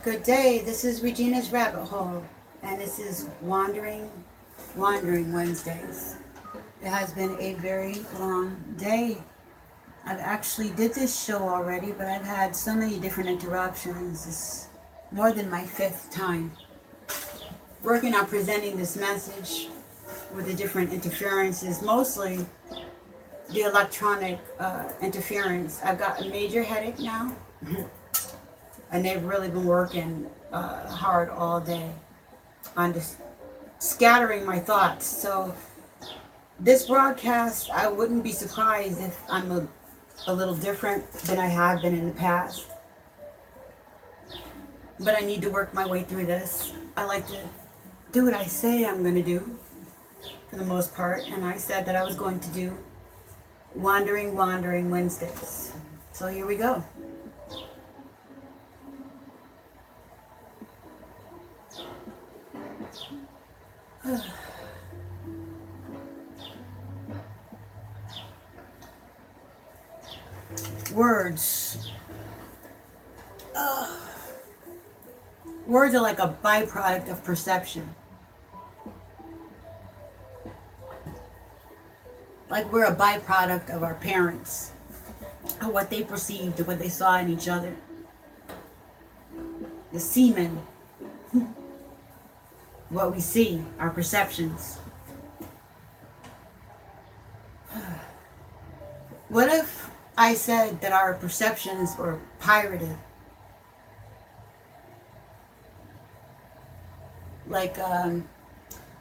Good day. This is Regina's Rabbit Hole, and this is Wandering Wednesdays. It has been a very long day. I've actually did this show already, but I've had so many different interruptions. It's more than my fifth time working on presenting this message with the different interferences, mostly the electronic interference. I've got a major headache now. And they've really been working hard all day on just scattering my thoughts. So this broadcast, I wouldn't be surprised if I'm a little different than I have been in the past. But I need to work my way through this. I like to do what I say I'm going to do for the most part. And I said that I was going to do Wandering Wednesdays. So here we go. Words. Words are like a byproduct of perception. Like we're a byproduct of our parents, of what they perceived, of what they saw in each other. The semen. What we see, our perceptions. What if I said that our perceptions were pirated? Like,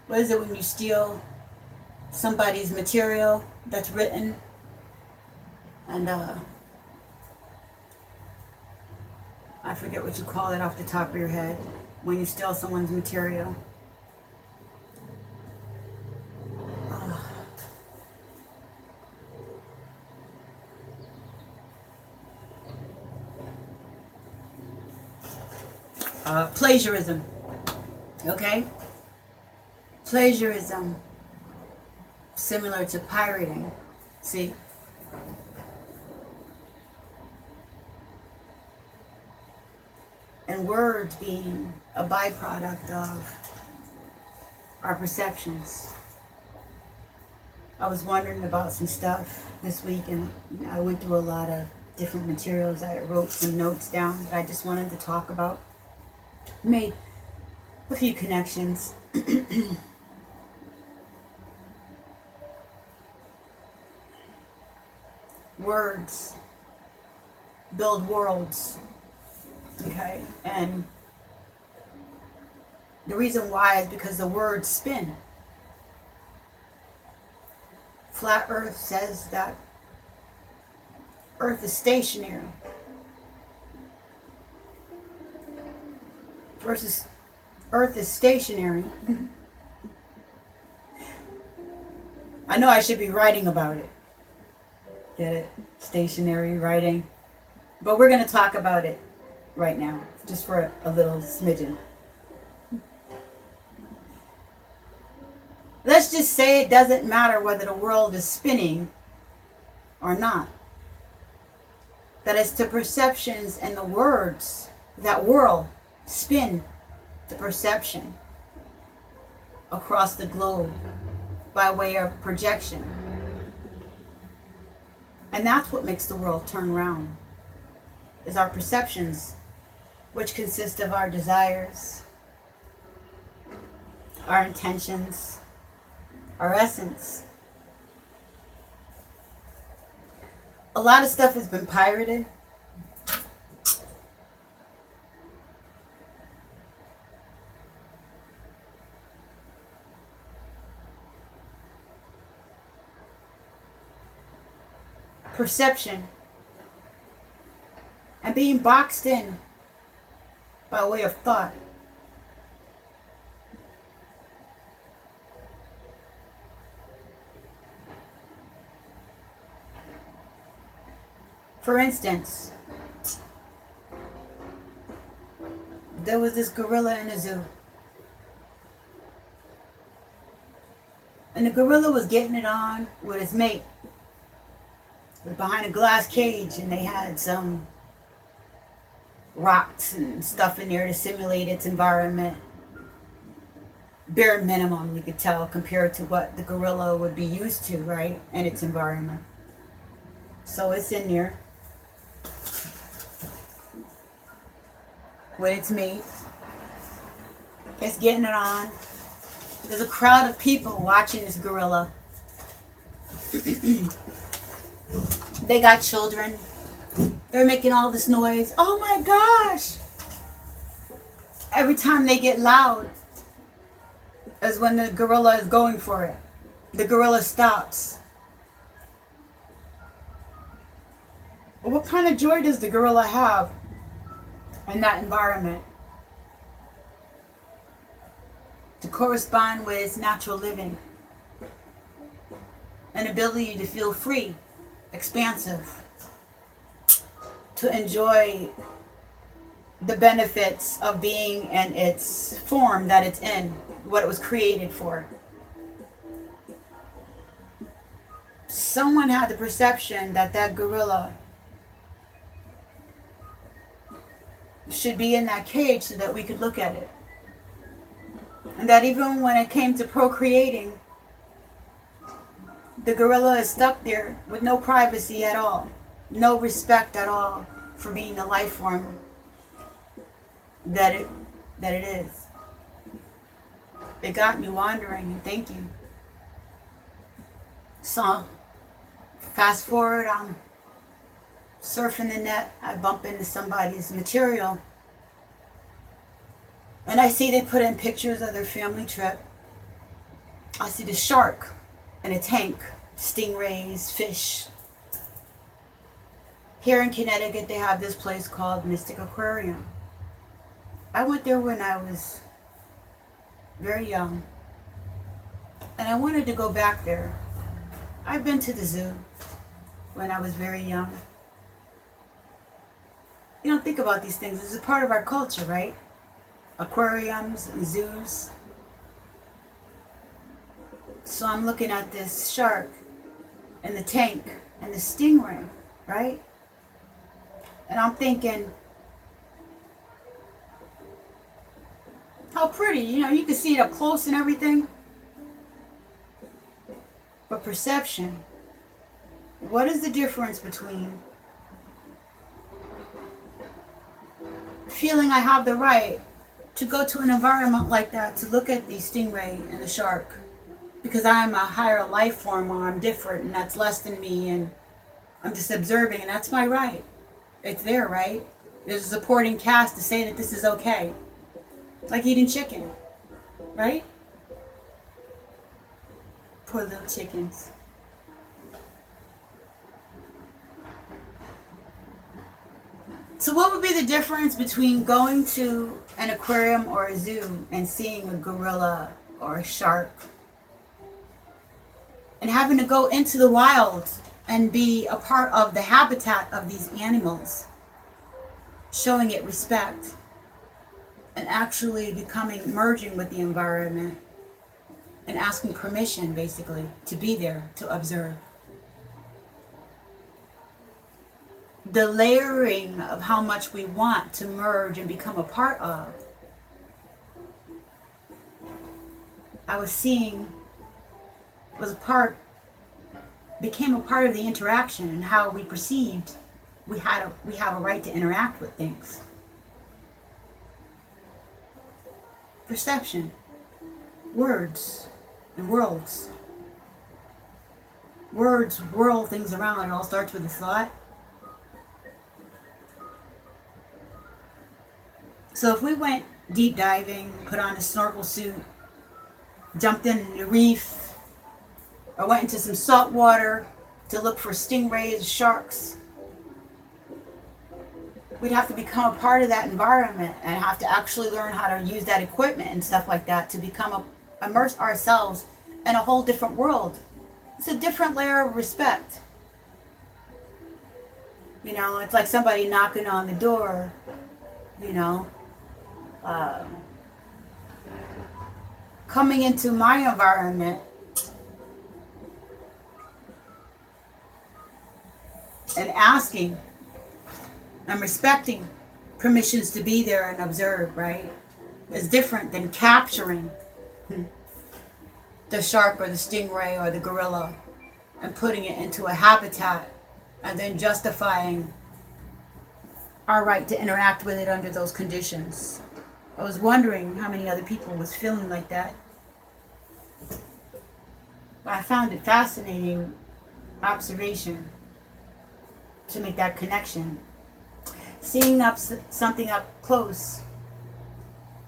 what is it when you steal somebody's material that's written? And, I forget what you call it off the top of your head when you steal someone's material. Plagiarism. Okay? Plagiarism. Similar to pirating. See? And words being a byproduct of our perceptions. I was wondering about some stuff this week, and I went through a lot of different materials. I wrote some notes down that I just wanted to talk about. Made a few connections. Words build worlds. Okay? And the reason why is because the words spin. Flat Earth says that Earth is stationary. Versus Earth is stationary. I know I should be writing about it. Get it? Stationary writing. But we're going to talk about it right now, just for a little smidgen. Let's just say it doesn't matter whether the world is spinning or not. That it's the perceptions and the words that whirl, spin the perception across the globe by way of projection. And that's what makes the world turn around, is our perceptions, which consist of our desires, our intentions, our essence. A lot of stuff has been pirated. Perception and being boxed in by way of thought. For instance, there was this gorilla in a zoo. And the gorilla was getting it on with his mate. Behind a glass cage, and they had some rocks and stuff in there to simulate its environment. Bare minimum, you could tell, compared to what the gorilla would be used to, right, in its environment. So it's in there with its mate. It's getting it on. There's a crowd of people watching this gorilla. They got children. They're making all this noise. Oh my gosh! Every time they get loud is when the gorilla is going for it. The gorilla stops. Well, what kind of joy does the gorilla have in that environment to correspond with its natural living? An ability to feel free, expansive, to enjoy the benefits of being in its form that it's in, what it was created for. Someone had the perception that that gorilla should be in that cage so that we could look at it. And that even when it came to procreating, the gorilla is stuck there with no privacy at all, no respect at all for being the life form that it is. It got me wondering and thinking. So, fast forward, I'm surfing the net, I bump into somebody's material, and I see they put in pictures of their family trip. I see the shark in a tank, stingrays, fish. Here in Connecticut, they have this place called Mystic Aquarium. I went there when I was very young, and I wanted to go back there. I've been to the zoo when I was very young. You don't think about these things. This is part of our culture, right? Aquariums and zoos. So I'm looking at this shark and the tank and the stingray, right? And I'm thinking, how pretty, you can see it up close and everything. But perception, what is the difference between feeling I have the right to go to an environment like that, to look at the stingray and the shark, because I'm a higher life form, or I'm different and that's less than me, and I'm just observing, and that's my right. It's there, right? There's a supporting cast to say that this is okay. It's like eating chicken, right? Poor little chickens. So what would be the difference between going to an aquarium or a zoo and seeing a gorilla or a shark, and having to go into the wild and be a part of the habitat of these animals, showing it respect, and actually merging with the environment and asking permission, basically, to be there, to observe. The layering of how much we want to merge and become a part of, I was seeing became a part of the interaction, and how we perceived we have a right to interact with things. Perception, words, and worlds. Words whirl things around. It all starts with a thought. So if we went deep diving, put on a snorkel suit, jumped in the reef, or went into some salt water to look for stingrays, sharks, we'd have to become a part of that environment and have to actually learn how to use that equipment and stuff like that to immerse ourselves in a whole different world. It's a different layer of respect. It's like somebody knocking on the door, coming into my environment and asking and respecting permissions to be there and observe, right? It's different than capturing the shark or the stingray or the gorilla and putting it into a habitat and then justifying our right to interact with it under those conditions. I was wondering how many other people was feeling like that. But I found it fascinating observation to make that connection. Seeing something up close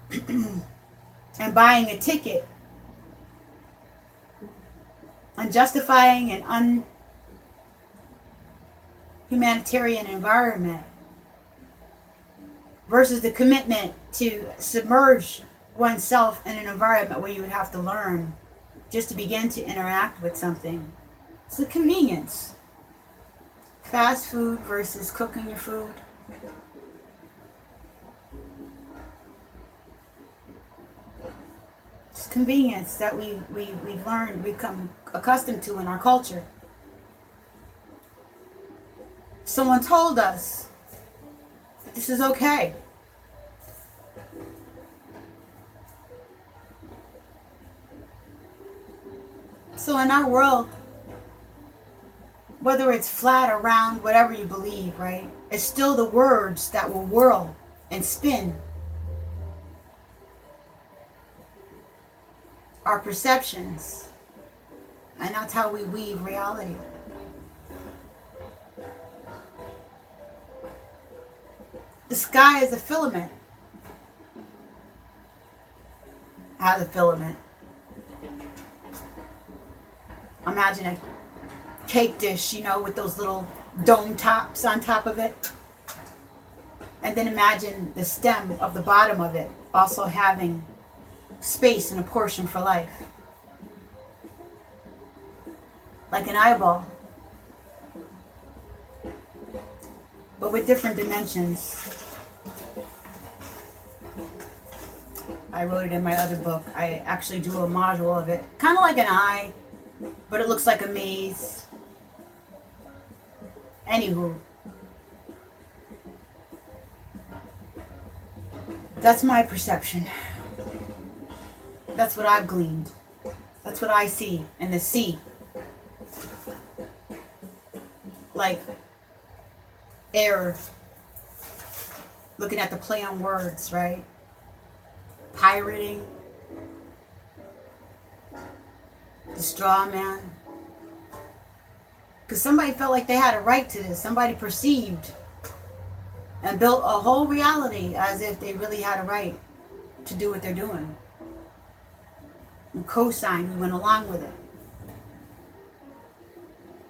and buying a ticket and justifying an unhumanitarian environment versus the commitment to submerge oneself in an environment where you would have to learn just to begin to interact with something. It's the convenience. Fast food versus cooking your food. It's convenience that we've learned, become accustomed to in our culture. Someone told us that this is okay. So in our world, whether it's flat or round, whatever you believe, right? It's still the words that will whirl and spin our perceptions. And that's how we weave reality. The sky is a filament. Has a filament. Imagine a cake dish, you know, with those little dome tops on top of it. And then imagine the stem of the bottom of it also having space and a portion for life. Like an eyeball. But with different dimensions. I wrote it in my other book. I actually drew a module of it. Kind of like an eye, but it looks like a maze. Anywho. That's my perception. That's what I've gleaned. That's what I see in the sea. Like air. Looking at the play on words, right? Pirating. The straw man. Because somebody felt like they had a right to this. Somebody perceived and built a whole reality as if they really had a right to do what they're doing. And co-signed, we went along with it.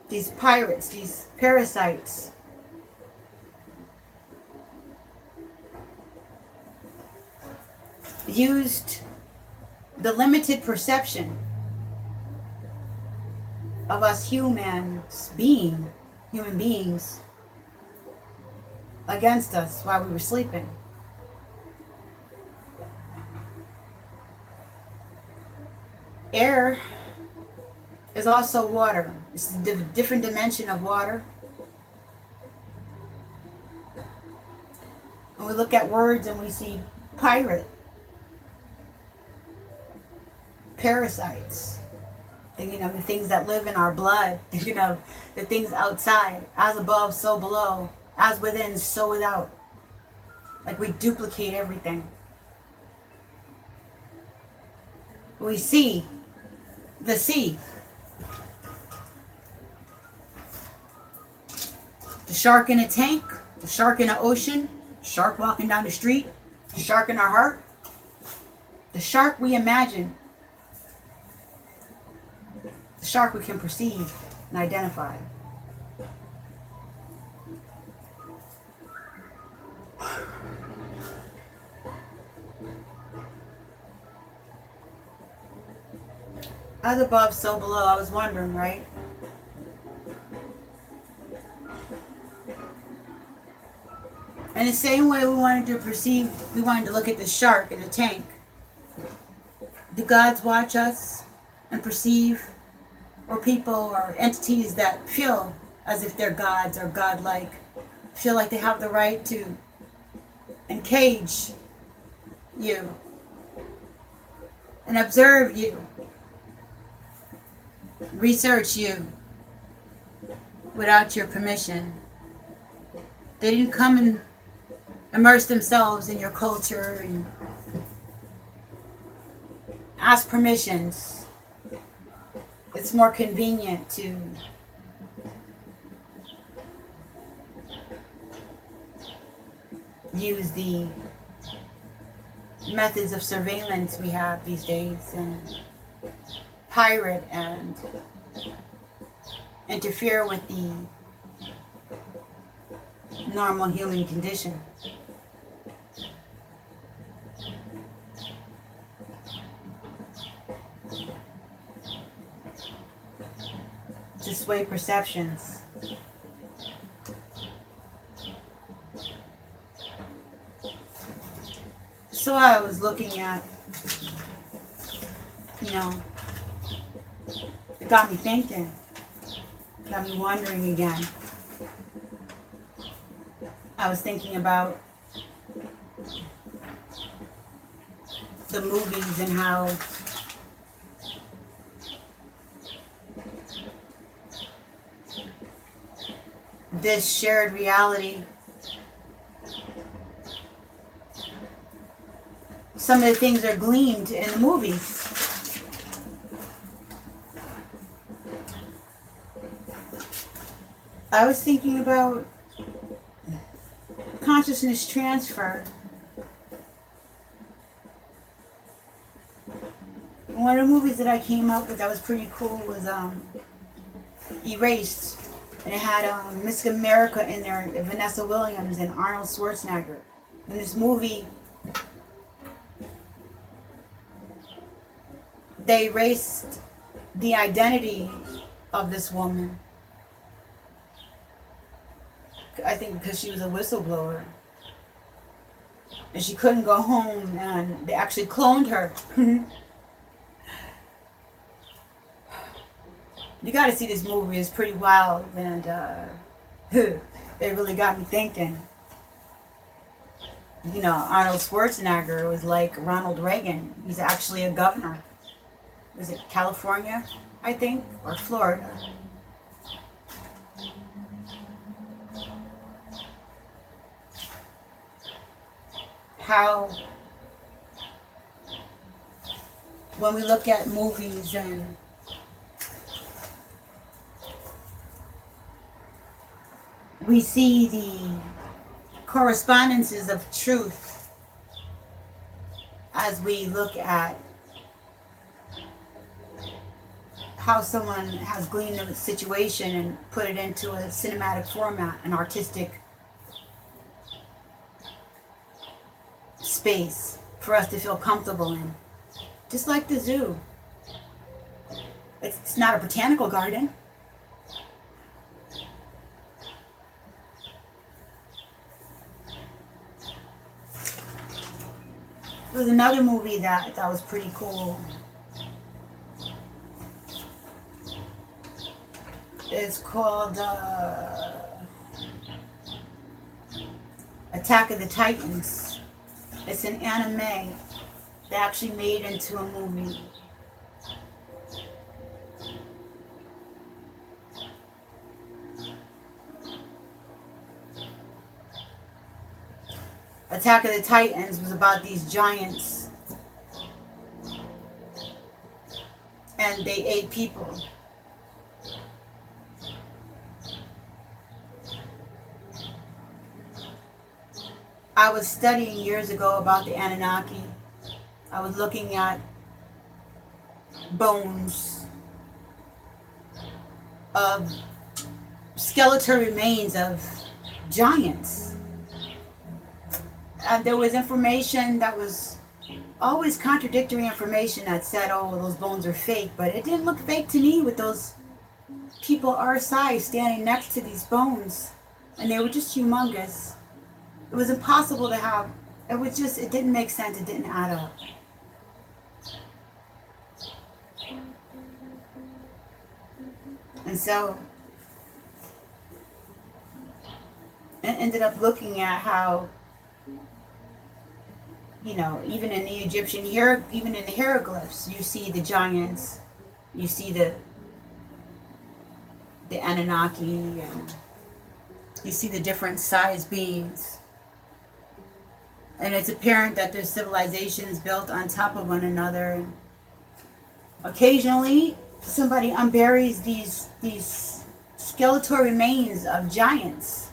These pirates, these parasites, used the limited perception of us human beings against us while we were sleeping. Air is also water. It's a different dimension of water. And we look at words and we see pirate, parasites, you know, the things that live in our blood, you know, the things outside, as above, so below, as within, so without. Like we duplicate everything. We see the sea. The shark in a tank, the shark in the ocean, the shark walking down the street, the shark in our heart. The shark we imagine. The shark we can perceive and identify. As above, so below. I was wondering, right? And the same way we wanted to look at the shark in the tank. Do gods watch us and perceive, or people or entities that feel as if they're gods or godlike, feel like they have the right to and cage you and observe you, research you without your permission. They didn't come and immerse themselves in your culture and ask permissions. It's more convenient to use the methods of surveillance we have these days and pirate and interfere with the normal human condition. To sway perceptions. So I was looking at, it got me thinking, got me wondering again. I was thinking about the movies and how this shared reality, some of the things are gleaned in the movies. I was thinking about consciousness transfer. One of the movies that I came up with that was pretty cool was Erased. And it had Miss America in there, Vanessa Williams and Arnold Schwarzenegger. In this movie, they erased the identity of this woman. I think because she was a whistleblower. And she couldn't go home, and they actually cloned her. You got to see this movie. It's pretty wild, and it really got me thinking. Arnold Schwarzenegger was like Ronald Reagan. He's actually a governor. Was it California, I think, or Florida? How, when we look at movies and we see the correspondences of truth as we look at how someone has gleaned a situation and put it into a cinematic format, an artistic space for us to feel comfortable in. Just like the zoo. It's not a botanical garden. There was another movie that was pretty cool. It's called Attack of the Titans. It's an anime they actually made into a movie. Attack of the Titans was about these giants, and they ate people. I was studying years ago about the Anunnaki. I was looking at bones of skeletal remains of giants. And there was information that was always contradictory information that said, oh, those bones are fake. But it didn't look fake to me with those people our size standing next to these bones. And they were just humongous. It was impossible to have, it didn't make sense, it didn't add up. And so, I ended up looking at how You know, even in the Egyptian even in the hieroglyphs, you see the giants, you see the Anunnaki, and you see the different sized beings. And it's apparent that their civilization is built on top of one another. And occasionally, somebody unburies these skeletal remains of giants.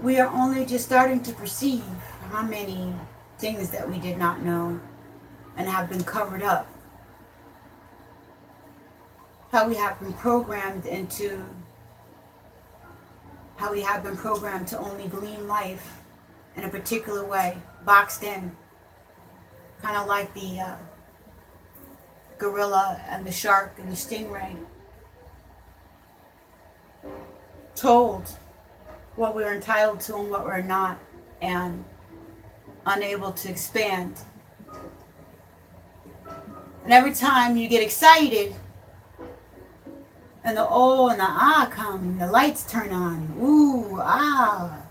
We are only just starting to perceive how many things that we did not know and have been covered up. How we have been programmed to only glean life in a particular way, boxed in. Kind of like the gorilla and the shark and the stingray. Told what we're entitled to and what we're not, and unable to expand. And every time you get excited, and the oh and the ah come, the lights turn on. Ooh, ah.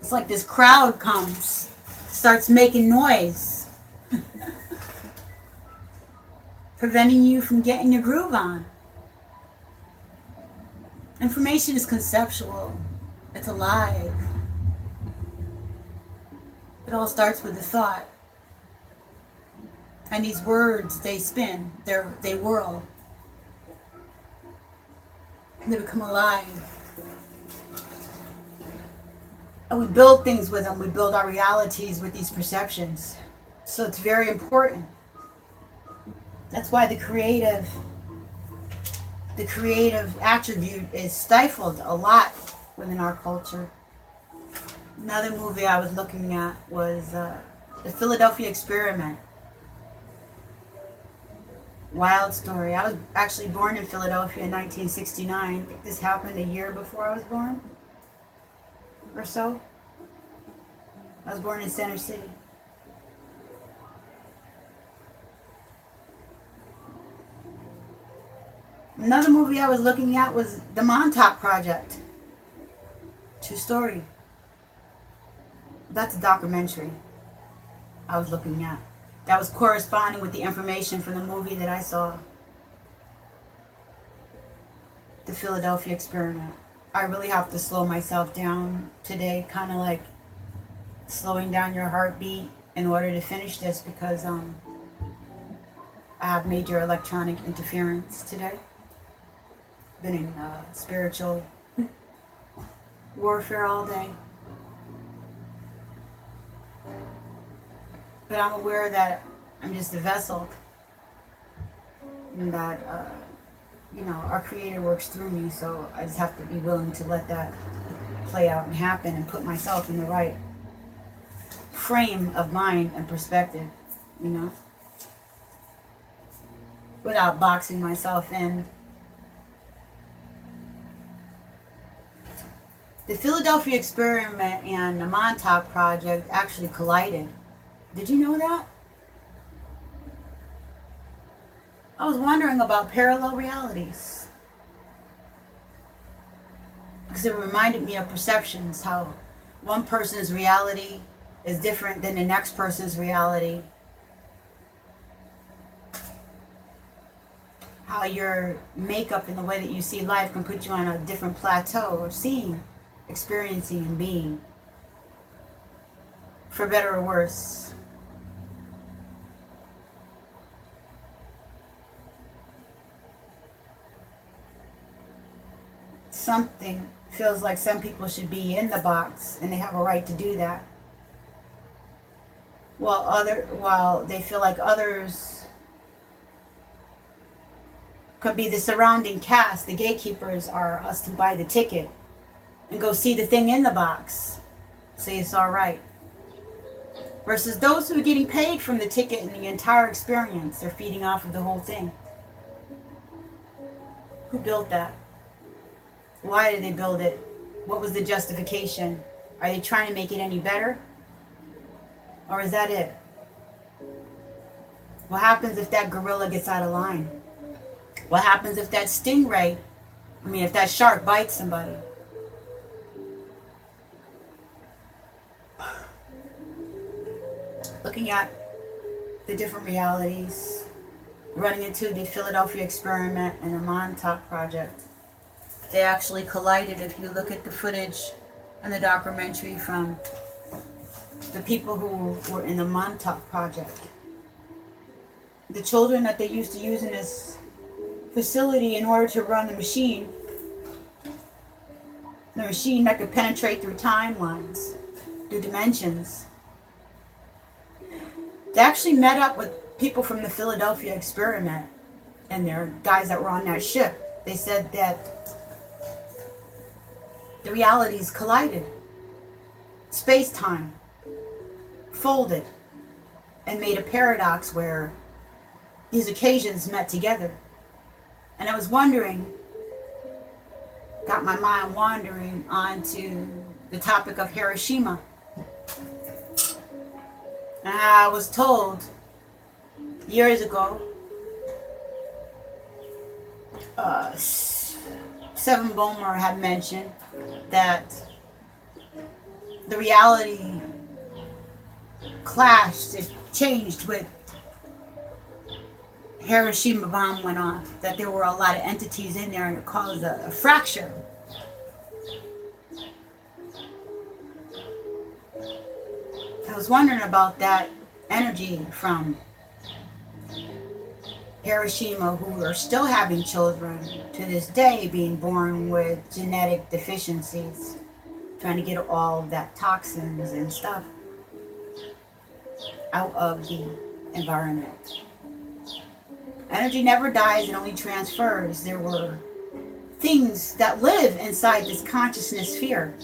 It's like this crowd comes, starts making noise, preventing you from getting your groove on. Information is conceptual. It's alive. It all starts with a thought. And these words, they spin, they whirl. They become alive. And we build things with them. We build our realities with these perceptions. So it's very important. That's why the creative attribute is stifled a lot within our culture. Another movie I was looking at was The Philadelphia Experiment. Wild story. I was actually born in Philadelphia in 1969. I think this happened a year before I was born, or so. I was born in Center City. Another movie I was looking at was The Montauk Project. True story. That's a documentary I was looking at. That was corresponding with the information from the movie that I saw. The Philadelphia Experiment. I really have to slow myself down today, kind of like slowing down your heartbeat in order to finish this, because I have major electronic interference today. Been in spiritual warfare all day. But I'm aware that I'm just a vessel, and that, our Creator works through me, so I just have to be willing to let that play out and happen and put myself in the right frame of mind and perspective, without boxing myself in. The Philadelphia Experiment and the Montauk Project actually collided. Did you know that? I was wondering about parallel realities, because it reminded me of perceptions, how one person's reality is different than the next person's reality. How your makeup and the way that you see life can put you on a different plateau of seeing, experiencing, and being, for better or worse. Something feels like some people should be in the box, and they have a right to do that, while they feel like others could be the surrounding cast. The gatekeepers are us to buy the ticket and go see the thing in the box, say it's all right, versus those who are getting paid from the ticket and the entire experience. They're feeding off of the whole thing. Who built that? Why did they build it? What was the justification? Are they trying to make it any better? Or is that it? What happens if that gorilla gets out of line? What happens if that if that shark bites somebody? looking at the different realities, running into the Philadelphia experiment and the Montauk Project. They actually collided. If you look at the footage and the documentary from the people who were in the Montauk Project, the children that they used to use in this facility in order to run the machine that could penetrate through timelines, through dimensions. They actually met up with people from the Philadelphia experiment and their guys that were on that ship. They said that the realities collided. Space-time folded and made a paradox where these occasions met together. And I was wondering, got my mind wandering onto the topic of Hiroshima. And I was told years ago, Seven Bomer had mentioned that the reality clashed, it changed with Hiroshima bomb went off, that there were a lot of entities in there and it caused a fracture. I was wondering about that energy from Hiroshima, who are still having children to this day being born with genetic deficiencies, trying to get all of that toxins and stuff out of the environment. Energy never dies, it only transfers. There were things that live inside this consciousness sphere.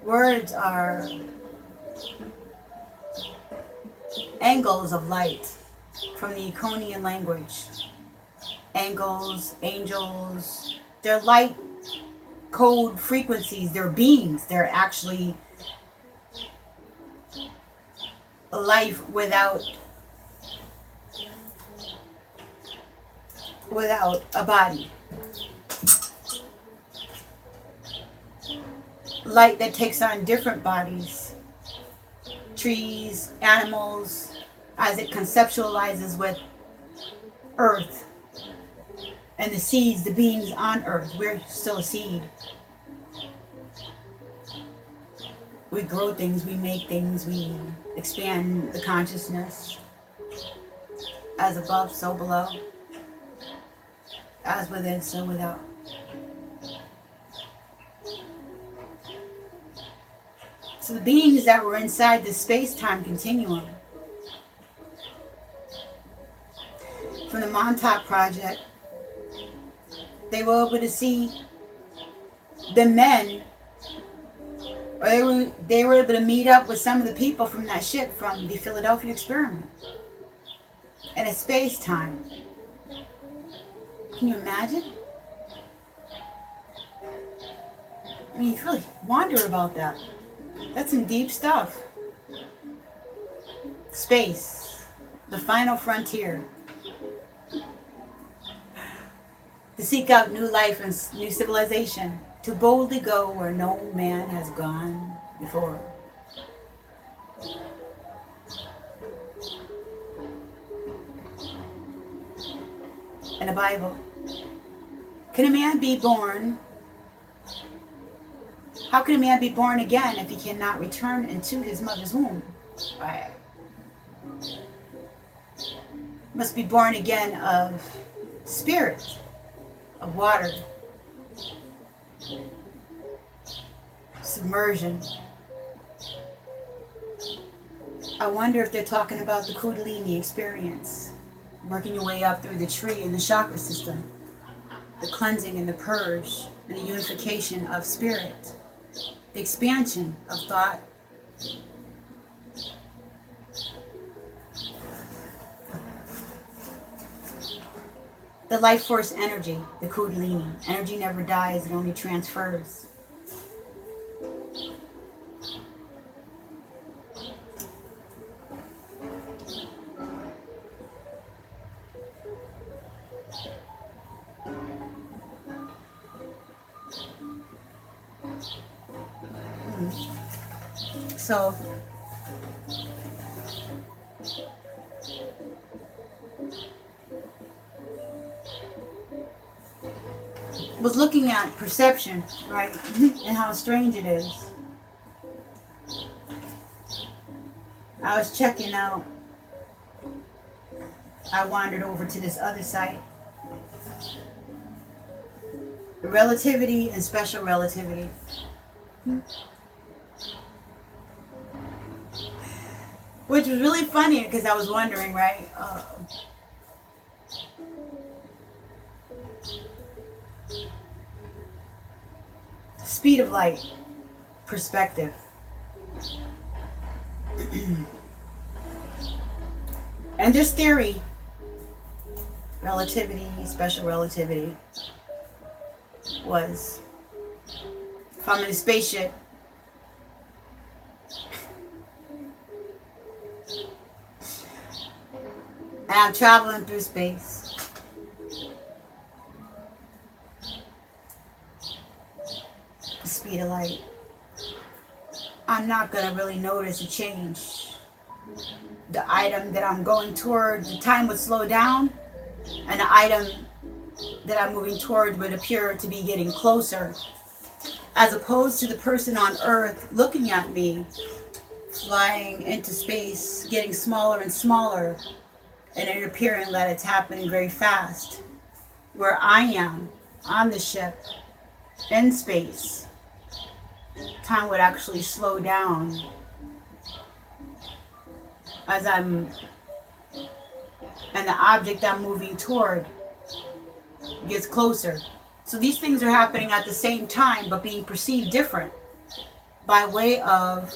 Words are angles of light from the Iconian language. Angles, angels, they're light code frequencies, they're beings, they're actually a life without a body. Light that takes on different bodies, trees, animals, as it conceptualizes with earth and the seeds, the beings on earth. We're still a seed. We grow things, we make things, we expand the consciousness. As above, so below. As within, so without. So the beings that were inside the space-time continuum from the Montauk Project, they were able to see the men, or they were able to meet up with some of the people from that ship from the Philadelphia experiment in a space-time. Can you imagine? I mean, you really wonder about that. That's some deep stuff. Space, the final frontier. To seek out new life and new civilization. To boldly go where no man has gone before. In the Bible. Can a man be born? How can a man be born again if he cannot return into his mother's womb? Right. Must be born again of spirit, of water, submersion. I wonder if they're talking about the Kundalini experience, working your way up through the tree and the chakra system, the cleansing and the purge, and the unification of spirit, the expansion of thought. The life force energy, the Kundalini. Energy never dies, it only transfers. So was looking at perception, right? And how strange it is. I was checking out. I wandered over to this other site. Relativity and special relativity. Which was really funny because I was wondering, right? Speed of light, perspective. And this theory, relativity, special relativity, was if I'm in a spaceship, and I'm traveling through space, the speed of light, I'm not going to really notice a change. The item that I'm going toward, the time would slow down, and the item that I'm moving toward would appear to be getting closer, as opposed to the person on Earth looking at me, flying into space, getting smaller and smaller, and it appearing that it's happening very fast. Where I am, on the ship, in space, time would actually slow down as and the object I'm moving toward gets closer. So these things are happening at the same time, but being perceived different by way of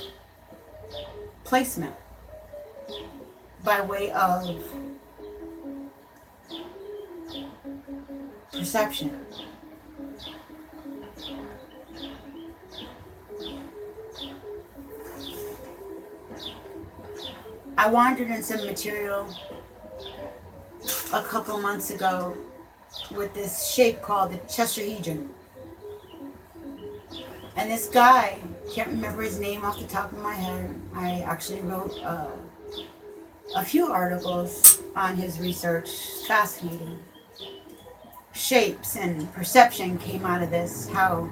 placement, by way of perception. I wandered in some material a couple months ago with this shape called the Chesterhedron. And this guy, can't remember his name off the top of my head. I actually wrote a few articles on his research. Fascinating. Shapes and perception came out of this. How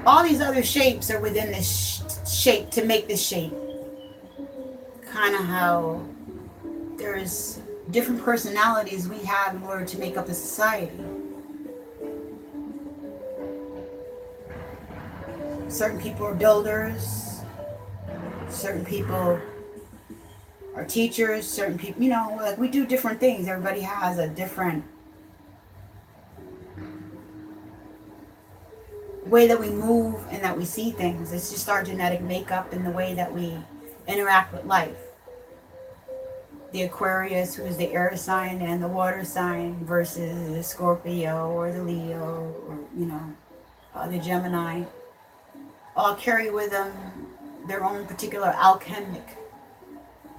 all these other shapes are within this shape to make this shape. Kind of how there's different personalities we have in order to make up a society. Certain people are builders, certain people are teachers, certain people, you know, like we do different things. Everybody has a different way that we move and that we see things. It's just our genetic makeup and the way that we interact with life. The Aquarius, who is the air sign, and the water sign versus the Scorpio or the Leo, or, you know, the Gemini, all carry with them their own particular alchemic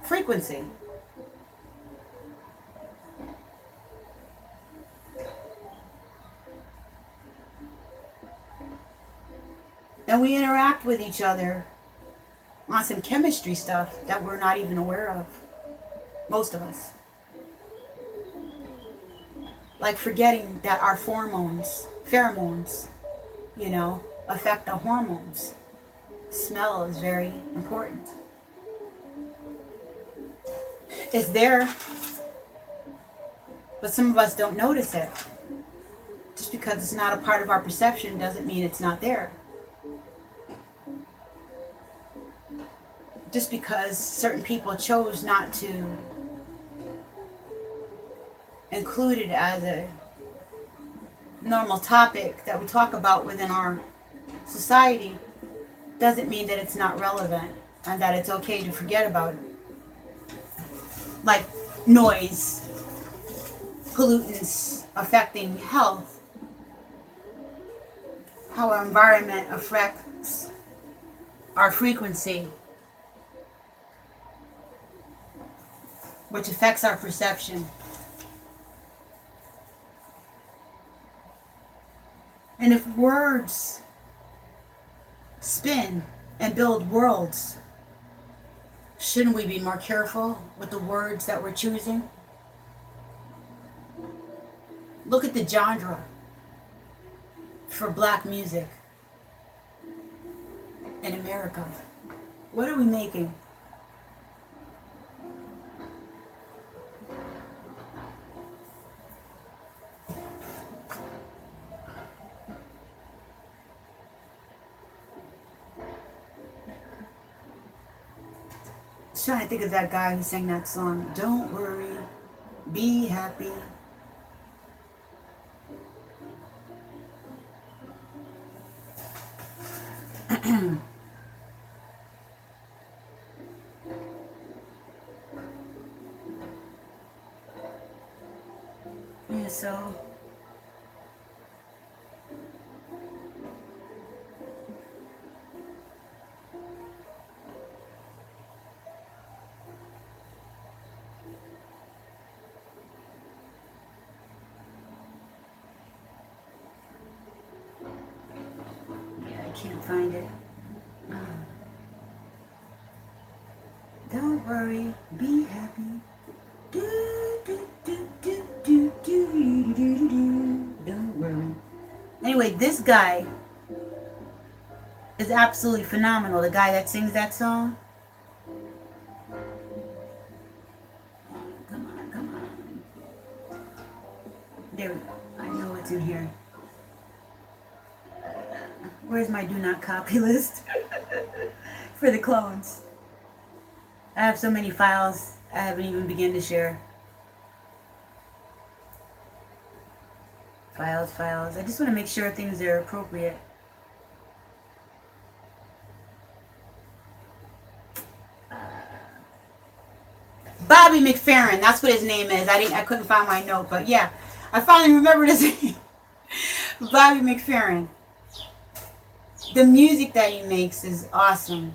frequency. And we interact with each other on some chemistry stuff that we're not even aware of. Most of us. Like forgetting that our pheromones, you know, affect the hormones. Smell is very important. It's there, but some of us don't notice it. Just because it's not a part of our perception doesn't mean it's not there. Just because certain people chose not to include it as a normal topic that we talk about within our society doesn't mean that it's not relevant and that it's okay to forget about it. Like noise, pollutants affecting health, how our environment affects our frequency, which affects our perception. And if words spin and build worlds, shouldn't we be more careful with the words that we're choosing? Look at the genre for black music in America. What are we making? Trying to think of that guy who sang that song. Don't worry, be happy. Yeah, so can't find it. Don't worry, be happy. Don't worry. Anyway, this guy is absolutely phenomenal. The guy that sings that song. Come on, come on. There we go. I know it's in here. Where's my do not copy list for the clones? I have so many files I haven't even begun to share. Files. I just want to make sure things are appropriate. Bobby McFerrin, that's what his name is. I couldn't find my note, but yeah, I finally remembered his name. Bobby McFerrin. The music that he makes is awesome.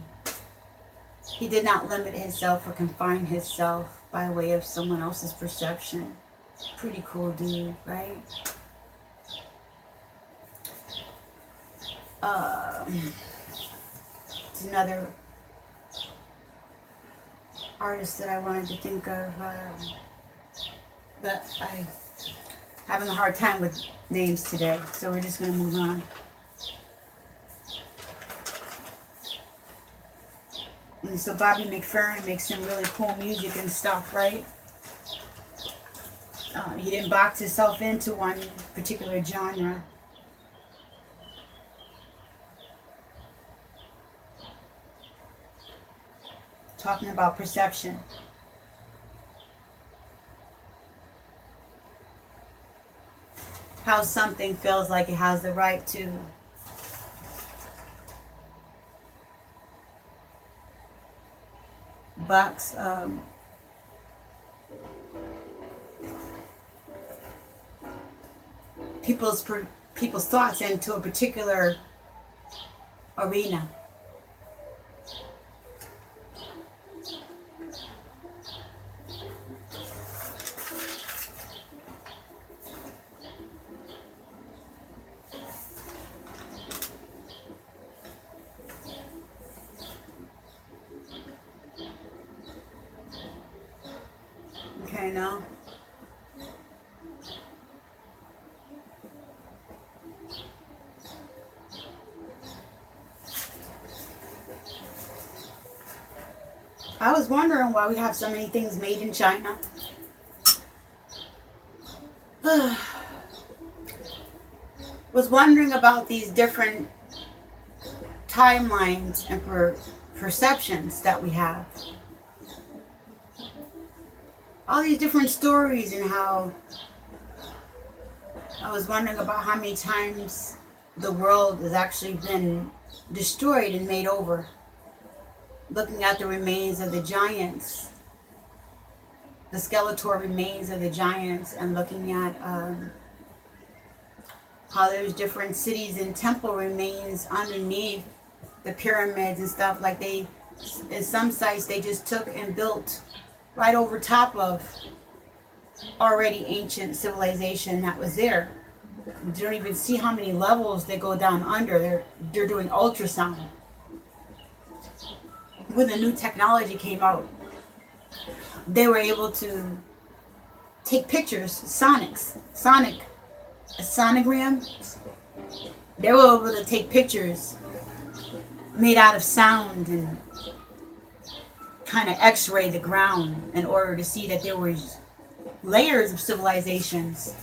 He did not limit himself or confine himself by way of someone else's perception. Pretty cool dude, right? It's another artist that I wanted to think of, but I'm having a hard time with names today, so we're just going to move on. And so Bobby McFerrin makes some really cool music and stuff, right? He didn't box himself into one particular genre. Talking about perception. How something feels like it has the right to box people's thoughts into a particular arena. Okay, now. I was wondering why we have so many things made in China. Was wondering about these different timelines and perceptions that we have. All these different stories, and how I was wondering about how many times the world has actually been destroyed and made over. Looking at the remains of the giants, the skeletal remains of the giants, and looking at how there's different cities and temple remains underneath the pyramids and stuff. Like they, in some sites, they just took and built right over top of already ancient civilization that was there. You don't even see how many levels they go down under. They're doing ultrasound. When the new technology came out, they were able to take pictures, sonic a sonogram, they were able to take pictures made out of sound and kind of x-ray the ground in order to see that there were layers of civilizations.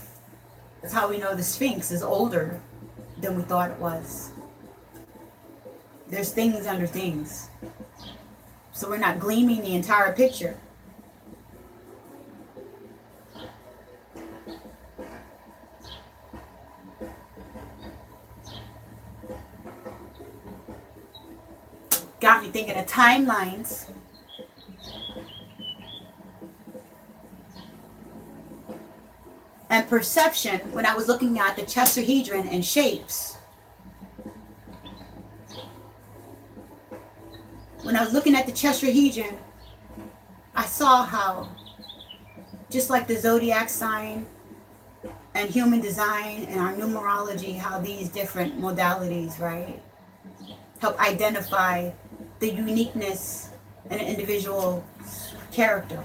That's how we know the Sphinx is older than we thought it was. There's things under things. So we're not gleaming the entire picture. Got me thinking of timelines. And perception when I was looking at the tetrahedron and shapes. When I was looking at the tetrahedron, I saw how, just like the zodiac sign and human design and our numerology, how these different modalities, right, help identify the uniqueness in an individual character.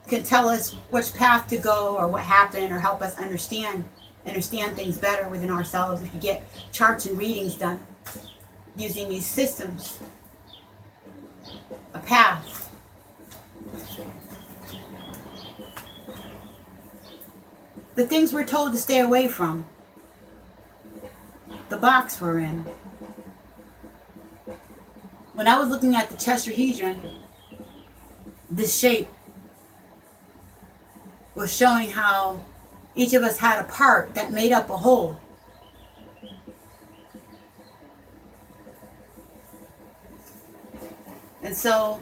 Can tell us which path to go or what happened, or help us understand things better within ourselves if you get charts and readings done using these systems. A path. The things we're told to stay away from. The box we're in. When I was looking at the tetrahedron, this shape was showing how each of us had a part that made up a whole. And so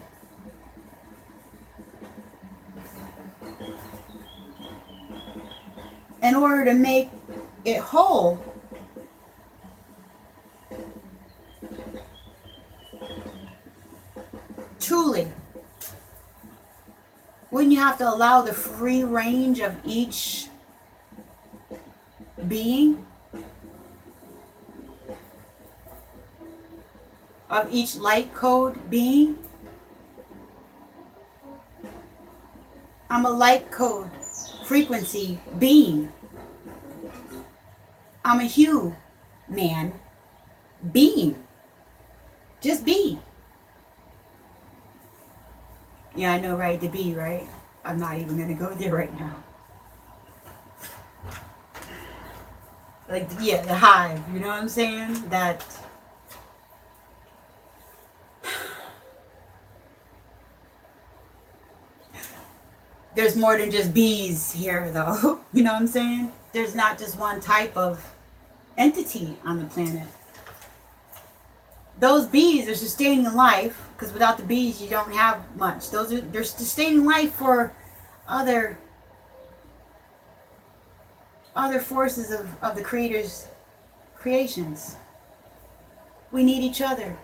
in order to make it whole, truly, wouldn't you have to allow the free range of each being? Of each light code being? I'm a light code frequency being. I'm a hue man being. Just be. Yeah, I know, right? To be, right? I'm not even going to go there right now. Like, yeah, the hive, you know what I'm saying? That there's more than just bees here, though. You know what I'm saying? There's not just one type of entity on the planet. Those bees are sustaining life, because without the bees you don't have much. They're sustaining life for other forces of the Creator's creations. We need each other.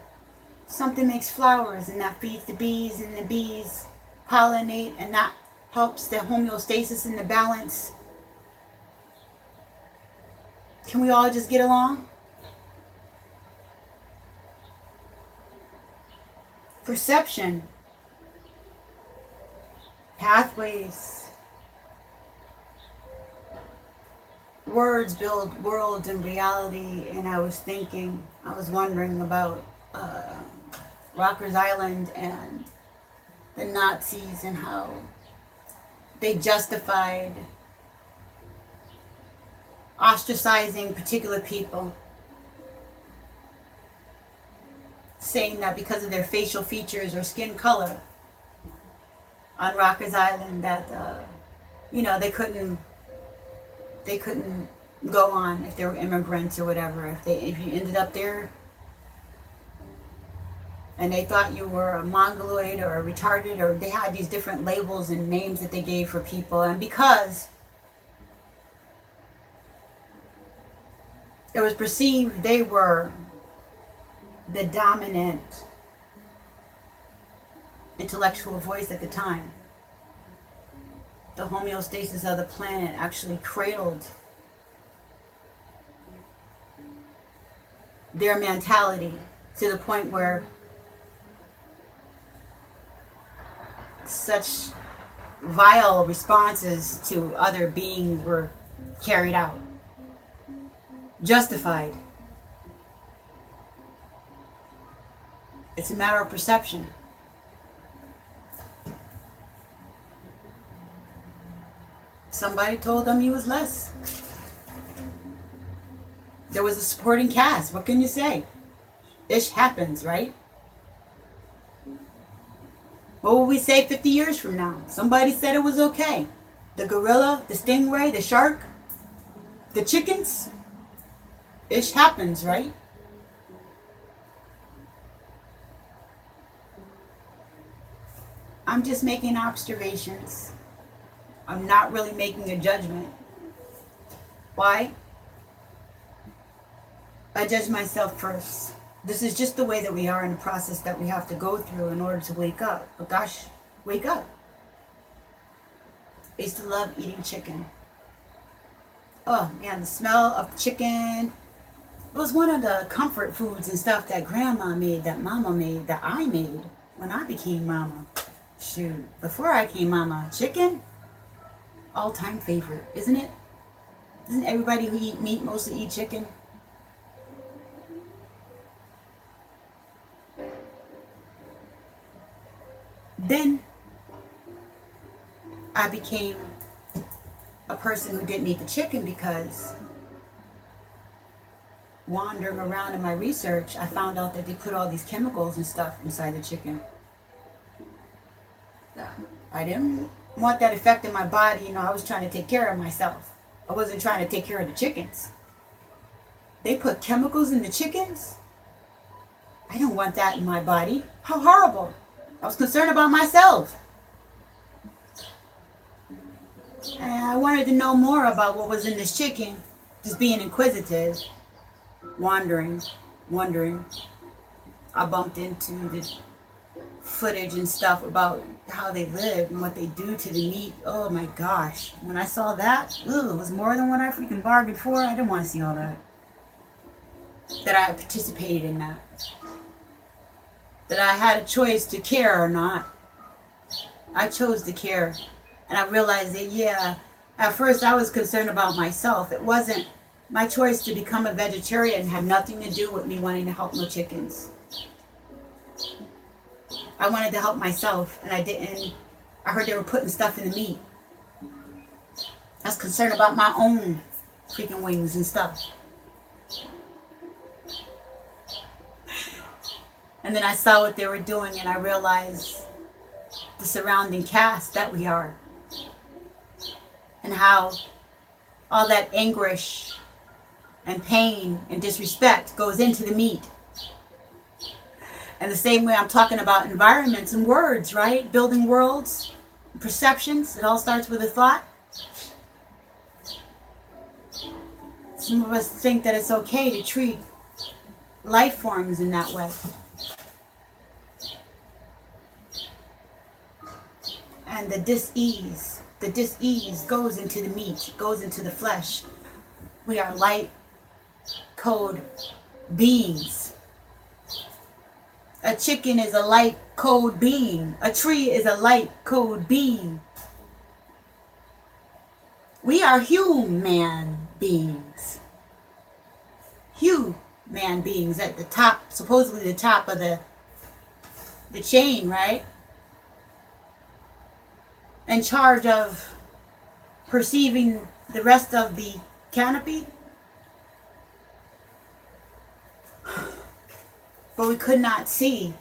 Something makes flowers, and that feeds the bees, and the bees pollinate, and that helps the homeostasis and the balance. Can we all just get along? Perception, pathways, words build worlds and reality. And I was wondering about Rikers Island and the Nazis and how they justified ostracizing particular people, saying that because of their facial features or skin color on Rikers Island, that they couldn't go on if they were immigrants or whatever. If you ended up there and they thought you were a mongoloid or a retarded, or they had these different labels and names that they gave for people, and because it was perceived they were the dominant intellectual voice at the time, the homeostasis of the planet actually cradled their mentality to the point where such vile responses to other beings were carried out, justified. It's a matter of perception. Somebody told them he was less. There was a supporting cast. What can you say? Ish happens, right? What will we say 50 years from now? Somebody said it was okay. The gorilla, the stingray, the shark, the chickens. Ish happens, right? I'm just making observations. I'm not really making a judgment. Why? I judge myself first. This is just the way that we are in the process that we have to go through in order to wake up. But gosh, wake up. I used to love eating chicken. Oh man, the smell of chicken. It was one of the comfort foods and stuff that grandma made, that mama made, that I made when I became mama. Shoot, before I became mama, chicken? All-time favorite, isn't it? Doesn't everybody who eat meat mostly eat chicken? Then I became a person who didn't eat the chicken because wandering around in my research, I found out that they put all these chemicals and stuff inside the chicken. I didn't want that effect in my body. You know, I was trying to take care of myself. I wasn't trying to take care of the chickens. They put chemicals in the chickens? I don't want that in my body. How horrible. I was concerned about myself. And I wanted to know more about what was in this chicken. Just being inquisitive. Wondering. I bumped into the footage and stuff about how they live and what they do to the meat. Oh my gosh. When I saw that, it was more than what I freaking bargained for. I didn't want to see all that. That I participated in that. That I had a choice to care or not. I chose to care. And I realized that, yeah, at first I was concerned about myself. It wasn't my choice to become a vegetarian had nothing to do with me wanting to help no chickens. I wanted to help myself, and I didn't. I heard they were putting stuff in the meat. I was concerned about my own freaking wings and stuff. And then I saw what they were doing, and I realized the surrounding cast that we are. And how all that anguish and pain and disrespect goes into the meat. And the same way I'm talking about environments and words, right? Building worlds, perceptions. It all starts with a thought. Some of us think that it's okay to treat life forms in that way. And the dis-ease goes into the meat, goes into the flesh. We are light code beings. A chicken is a light code being. A tree is a light code being. We are human beings. Human beings at the top, supposedly the top of the chain, right? In charge of perceiving the rest of the canopy. But we could not see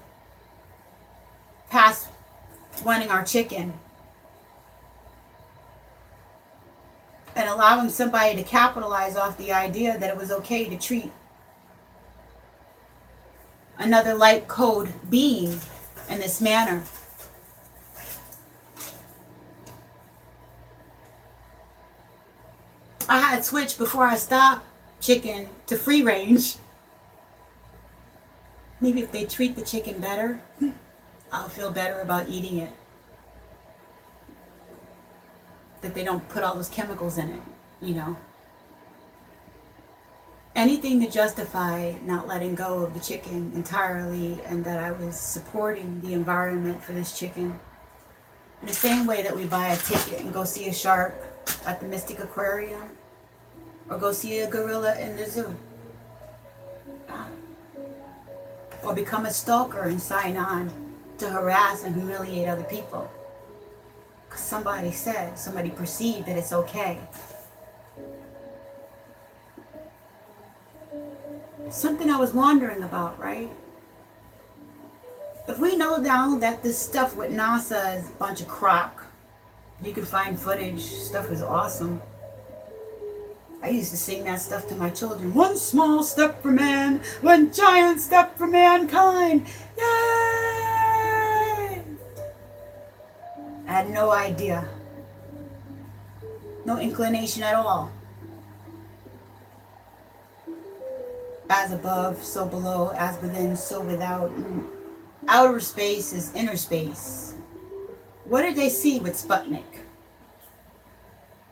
past wanting our chicken and allowing somebody to capitalize off the idea that it was okay to treat another light code being in this manner. I had switched before I stopped chicken to free range. Maybe if they treat the chicken better, I'll feel better about eating it. That they don't put all those chemicals in it, you know. Anything to justify not letting go of the chicken entirely, and that I was supporting the environment for this chicken. In the same way that we buy a ticket and go see a shark at the Mystic Aquarium, or go see a gorilla in the zoo, or become a stalker and sign on to harass and humiliate other people. Because somebody perceived that it's okay. Something I was wondering about, right? If we know now that this stuff with NASA is a bunch of crap, you can find footage, stuff is awesome. I used to sing that stuff to my children. One small step for man, one giant step for mankind. Yay! I had no idea. No inclination at all. As above, so below. As within, so without. Outer space is inner space. What did they see with Sputnik?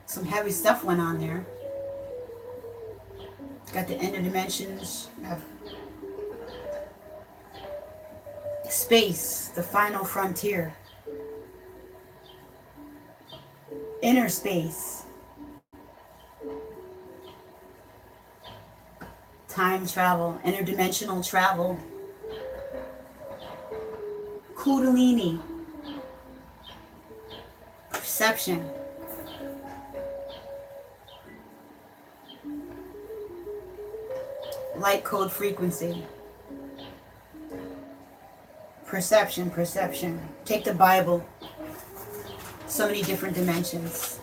Some heavy stuff went on there. Got the inner dimensions. Have space, the final frontier. Inner space. Time travel, interdimensional travel. Kundalini. Perception. Light code frequency. Perception. Take the Bible. So many different dimensions.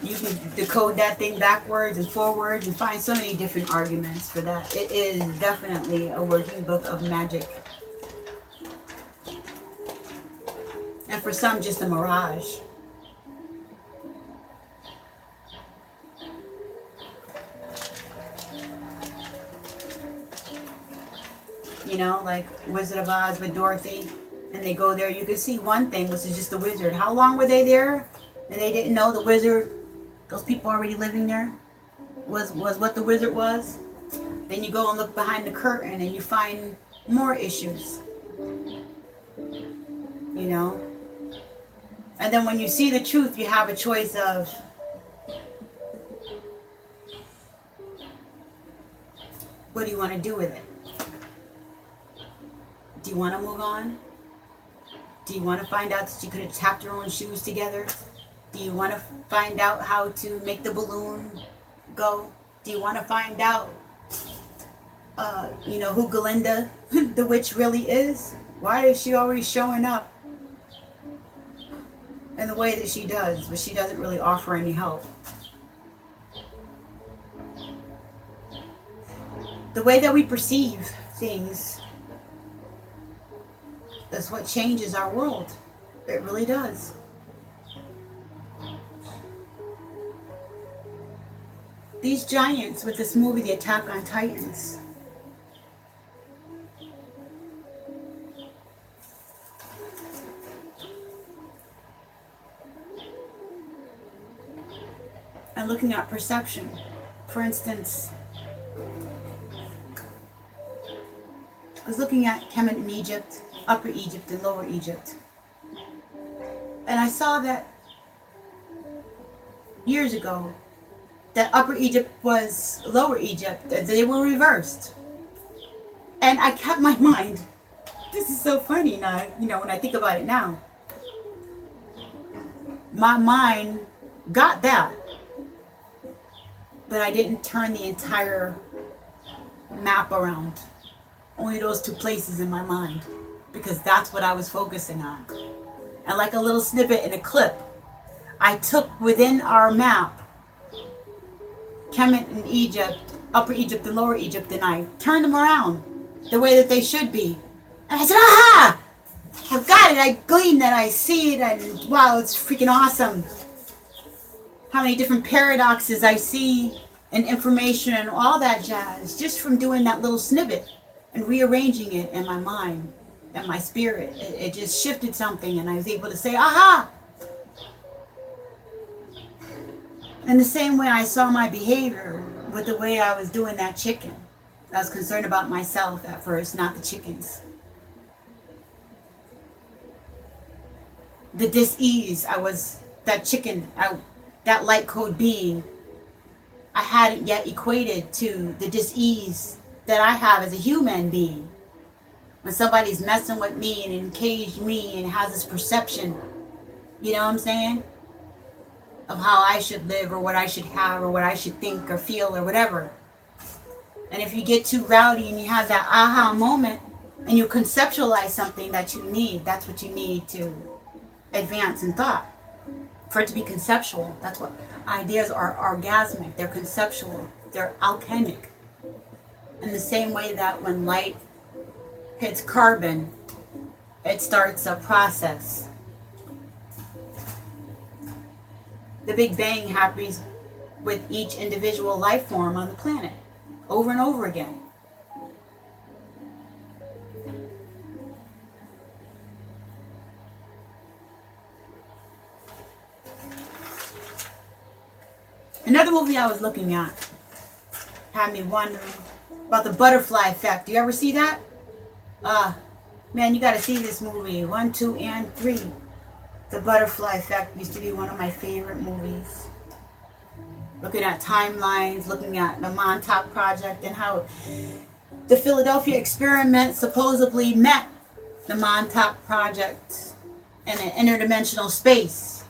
You can decode that thing backwards and forwards and find so many different arguments for that. It is definitely a working book of magic. And for some, just a mirage. You know, like Wizard of Oz with Dorothy. And they go there, you can see one thing, which is just the wizard. How long were they there? And they didn't know the wizard, those people already living there, was what the wizard was. Then you go and look behind the curtain and you find more issues. You know? And then when you see the truth, you have a choice of what do you want to do with it? Do you want to move on? Do you want to find out that you could have tapped your own shoes together? Do you want to find out how to make the balloon go? Do you want to find out, who Galinda, the witch, really is? Why is she always showing up in the way that she does, but she doesn't really offer any help? The way that we perceive things is what changes our world. It really does. These giants with this movie, The Attack on Titans, and looking at perception. For instance, I was looking at Kemet in Egypt, Upper Egypt and Lower Egypt. And I saw that years ago, that Upper Egypt was Lower Egypt, that they were reversed. And I kept my mind, this is so funny now, when I think about it now. My mind got that, but I didn't turn the entire map around. Only those two places in my mind, because that's what I was focusing on. And like a little snippet in a clip, I took within our map Kemet in Egypt, Upper Egypt and Lower Egypt, and I turned them around the way that they should be. And I said, aha! I've got it, I gleaned it, I see it, and wow, it's freaking awesome. How many different paradoxes I see and information and all that jazz just from doing that little snippet and rearranging it in my mind and my spirit. It just shifted something and I was able to say, aha! In the same way I saw my behavior with the way I was doing that chicken. I was concerned about myself at first, not the chickens. The dis-ease, that chicken, that light code being, I hadn't yet equated to the dis-ease that I have as a human being. When somebody's messing with me and encaged me and has this perception, you know what I'm saying, of how I should live or what I should have or what I should think or feel or whatever. And if you get too rowdy and you have that aha moment and you conceptualize something that you need, that's what you need to advance in thought. For it to be conceptual, that's what ideas are. Orgasmic, they're conceptual, they're alchemic. In the same way that when light hits carbon, it starts a process. The Big Bang happens with each individual life form on the planet, over and over again. Another movie I was looking at had me wondering about the butterfly effect. Do you ever see that? Man, you gotta see this movie. 1, 2, and 3. The Butterfly Effect used to be one of my favorite movies. Looking at timelines, looking at the Montauk Project and how the Philadelphia experiment supposedly met the Montauk Project in an interdimensional space.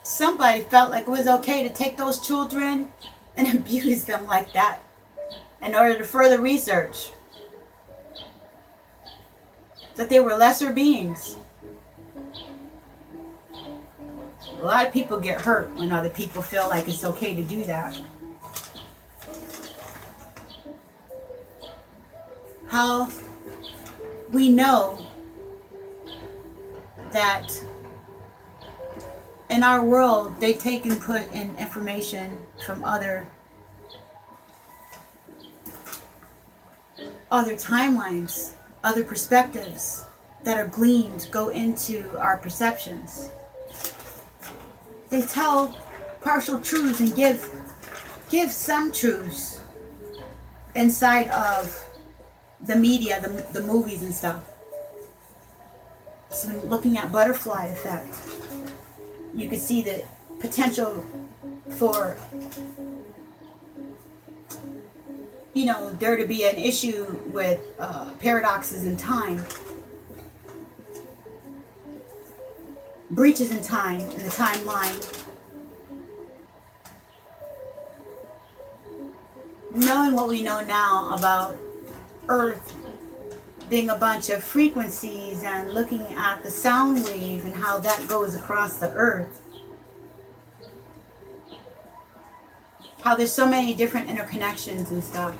Somebody felt like it was okay to take those children and abuse them like that in order to further research that they were lesser beings. A lot of people get hurt when other people feel like it's okay to do that. How we know that in our world they take and put in information from other timelines, other perspectives that are gleaned go into our perceptions. They tell partial truths and give some truths inside of the media, the movies and stuff. So looking at butterfly effect, you can see the potential for, you know, there to be an issue with paradoxes in time, breaches in time, in the timeline. Knowing what we know now about Earth being a bunch of frequencies and looking at the sound wave and how that goes across the Earth. How there's so many different interconnections and stuff.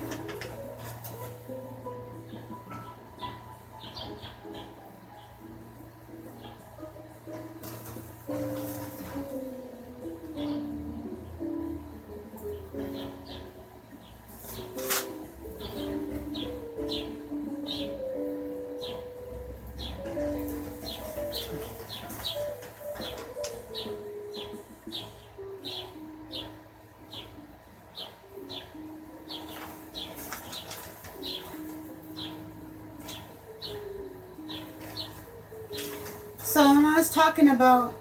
So when I was talking about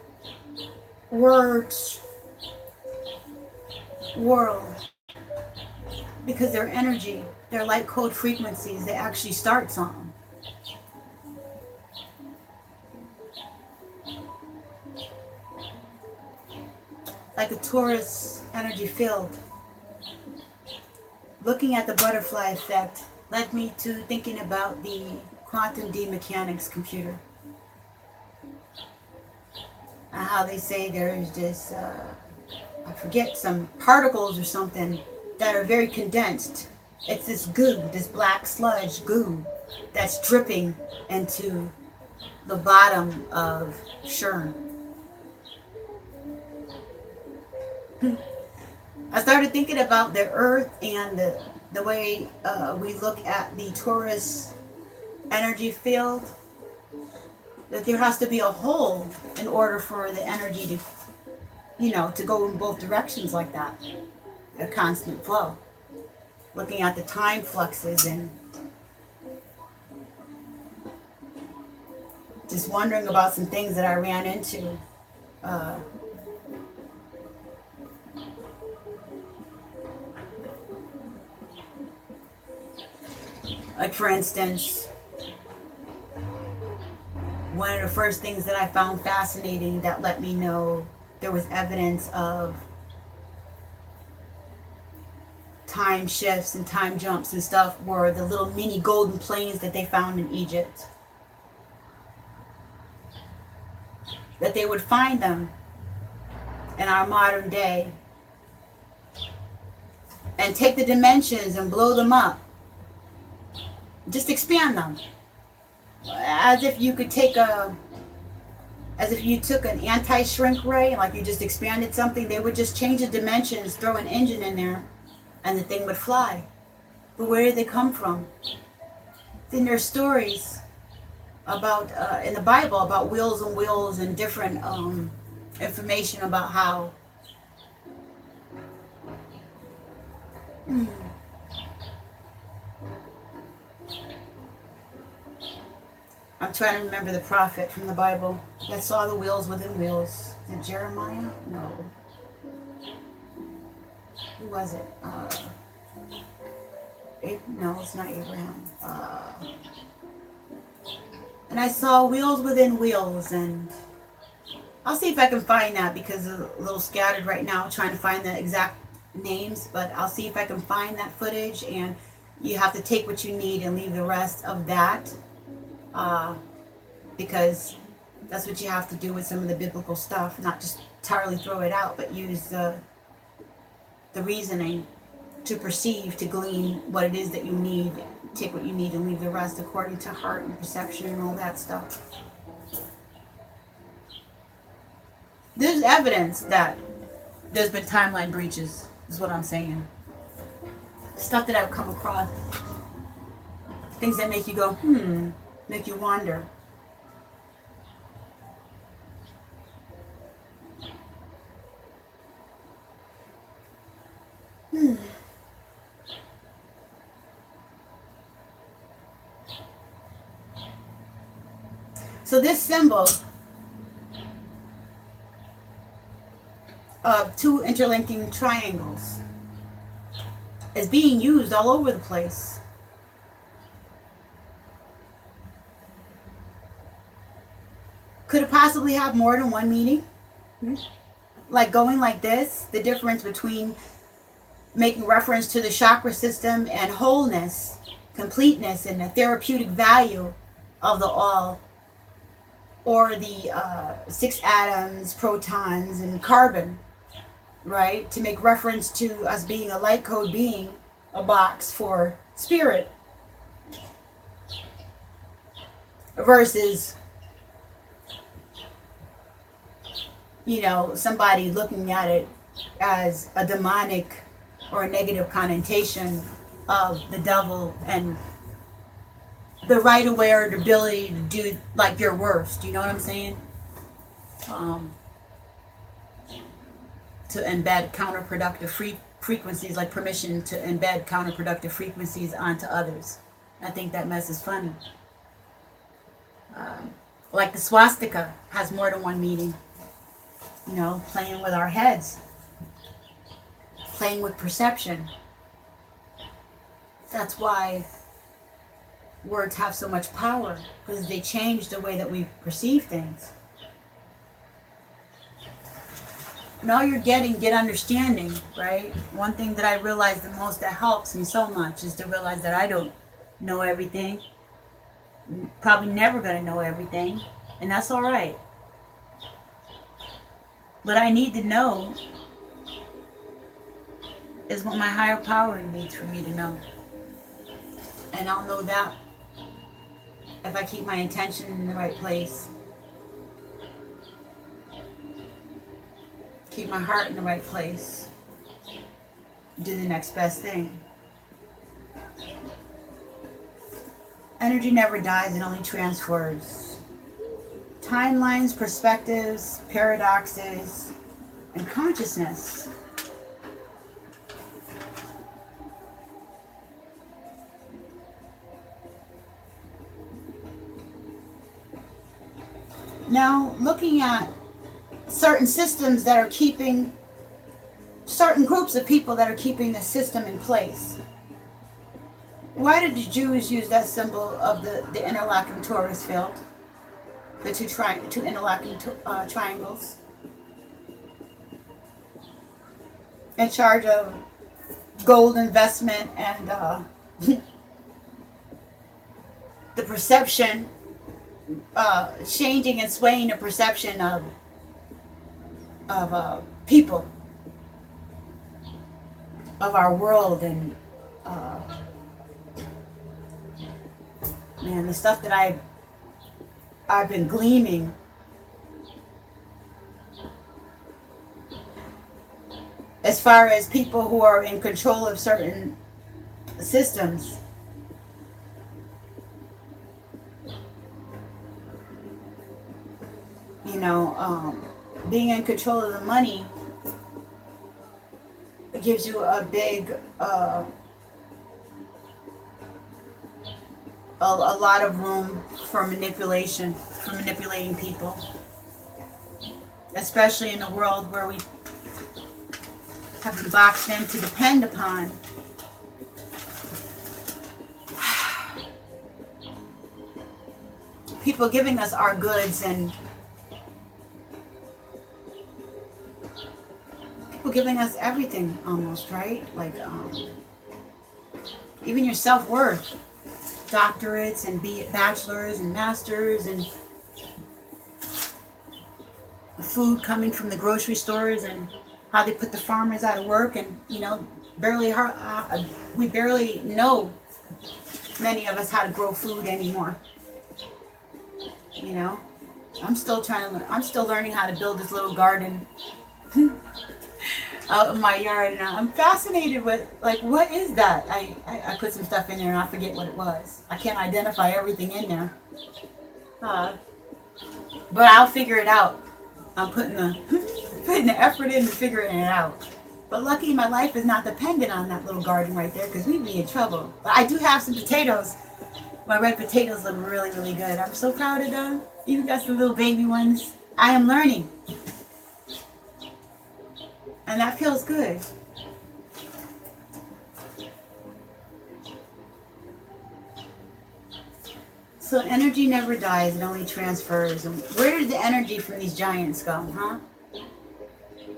words, world, because they're energy, they're like code frequencies, they actually start something. Like a Taurus energy field. Looking at the butterfly effect led me to thinking about the quantum D-mechanics computer. How they say there's this, I forget, some particles or something that are very condensed. It's this goo, this black sludge goo that's dripping into the bottom of CERN. I started thinking about the Earth and the way we look at the Taurus energy field. That there has to be a hole in order for the energy to, you know, to go in both directions like that. A constant flow. Looking at the time fluxes and just wondering about some things that I ran into. Like for instance, one of the first things that I found fascinating that let me know there was evidence of time shifts and time jumps and stuff were the little mini golden planes that they found in Egypt. That they would find them in our modern day and take the dimensions and blow them up. Just expand them. As if you could take as if you took an anti-shrink ray, like you just expanded something, they would just change the dimensions, throw an engine in there, and the thing would fly. But where did they come from? Then there's stories about, in the Bible, about wheels and wheels and different information about how I'm trying to remember the prophet from the Bible that saw the wheels within wheels. Is it Jeremiah? No. Who was it? No, it's not Abraham. And I saw wheels within wheels, and I'll see if I can find that because it's a little scattered right now trying to find the exact names, but I'll see if I can find that footage, and you have to take what you need and leave the rest of that. Because that's what you have to do with some of the biblical stuff, not just entirely throw it out, but use the reasoning to perceive, to glean what it is that you need, take what you need and leave the rest according to heart and perception and all that stuff. There's evidence that there's been timeline breaches, is what I'm saying. Stuff that I've come across. Things that make you go, make you wonder. So this symbol of two interlinking triangles is being used all over the place. Could it possibly have more than one meaning? Like going like this, the difference between making reference to the chakra system and wholeness, completeness, and the therapeutic value of the all, or the 6 atoms, protons, and carbon, right? To make reference to us being a light code being, a box for spirit, versus, you know, somebody looking at it as a demonic or a negative connotation of the devil and the right aware ability to do like your worst. You know what I'm saying? To embed counterproductive frequencies, like permission to embed counterproductive frequencies onto others. I think that mess is funny. Like the swastika has more than one meaning. You know, playing with our heads. Playing with perception. That's why words have so much power, because they change the way that we perceive things. And all you're getting, get understanding, right? One thing that I realize the most that helps me so much is to realize that I don't know everything. Probably never going to know everything. And that's all right. What I need to know is what my higher power needs for me to know. And I'll know that if I keep my intention in the right place. Keep my heart in the right place. Do the next best thing. Energy never dies, it only transfers. Timelines, perspectives, paradoxes, and consciousness. Now, looking at certain systems that are keeping, certain groups of people that are keeping the system in place. Why did the Jews use that symbol of the interlocking torus field? The two interlocking triangles. In charge of gold investment and the perception, changing and swaying the perception of people, of our world, and man, the stuff that I've been gleaming. As far as people who are in control of certain systems, you know, being in control of the money, it gives you a big, a lot of room for manipulation, for manipulating people, especially in a world where we have been boxed in to depend upon people giving us our goods, and people giving us everything almost, right? Like even your self-worth, doctorates and bachelors and masters, and food coming from the grocery stores, and how they put the farmers out of work, and you know, we barely know, many of us, how to grow food anymore. You know, I'm still learning how to build this little garden out in my yard, and I'm fascinated with, like, what is that? I put some stuff in there and I forget what it was. I can't identify everything in there, but I'll figure it out. I'm putting the effort into figuring it out. But lucky my life is not dependent on that little garden right there, because we'd be in trouble. But I do have some potatoes. My red potatoes look really, really good. I'm so proud of them. Even got some little baby ones. I am learning. And that feels good. So energy never dies, it only transfers. And where did the energy from these giants go, huh?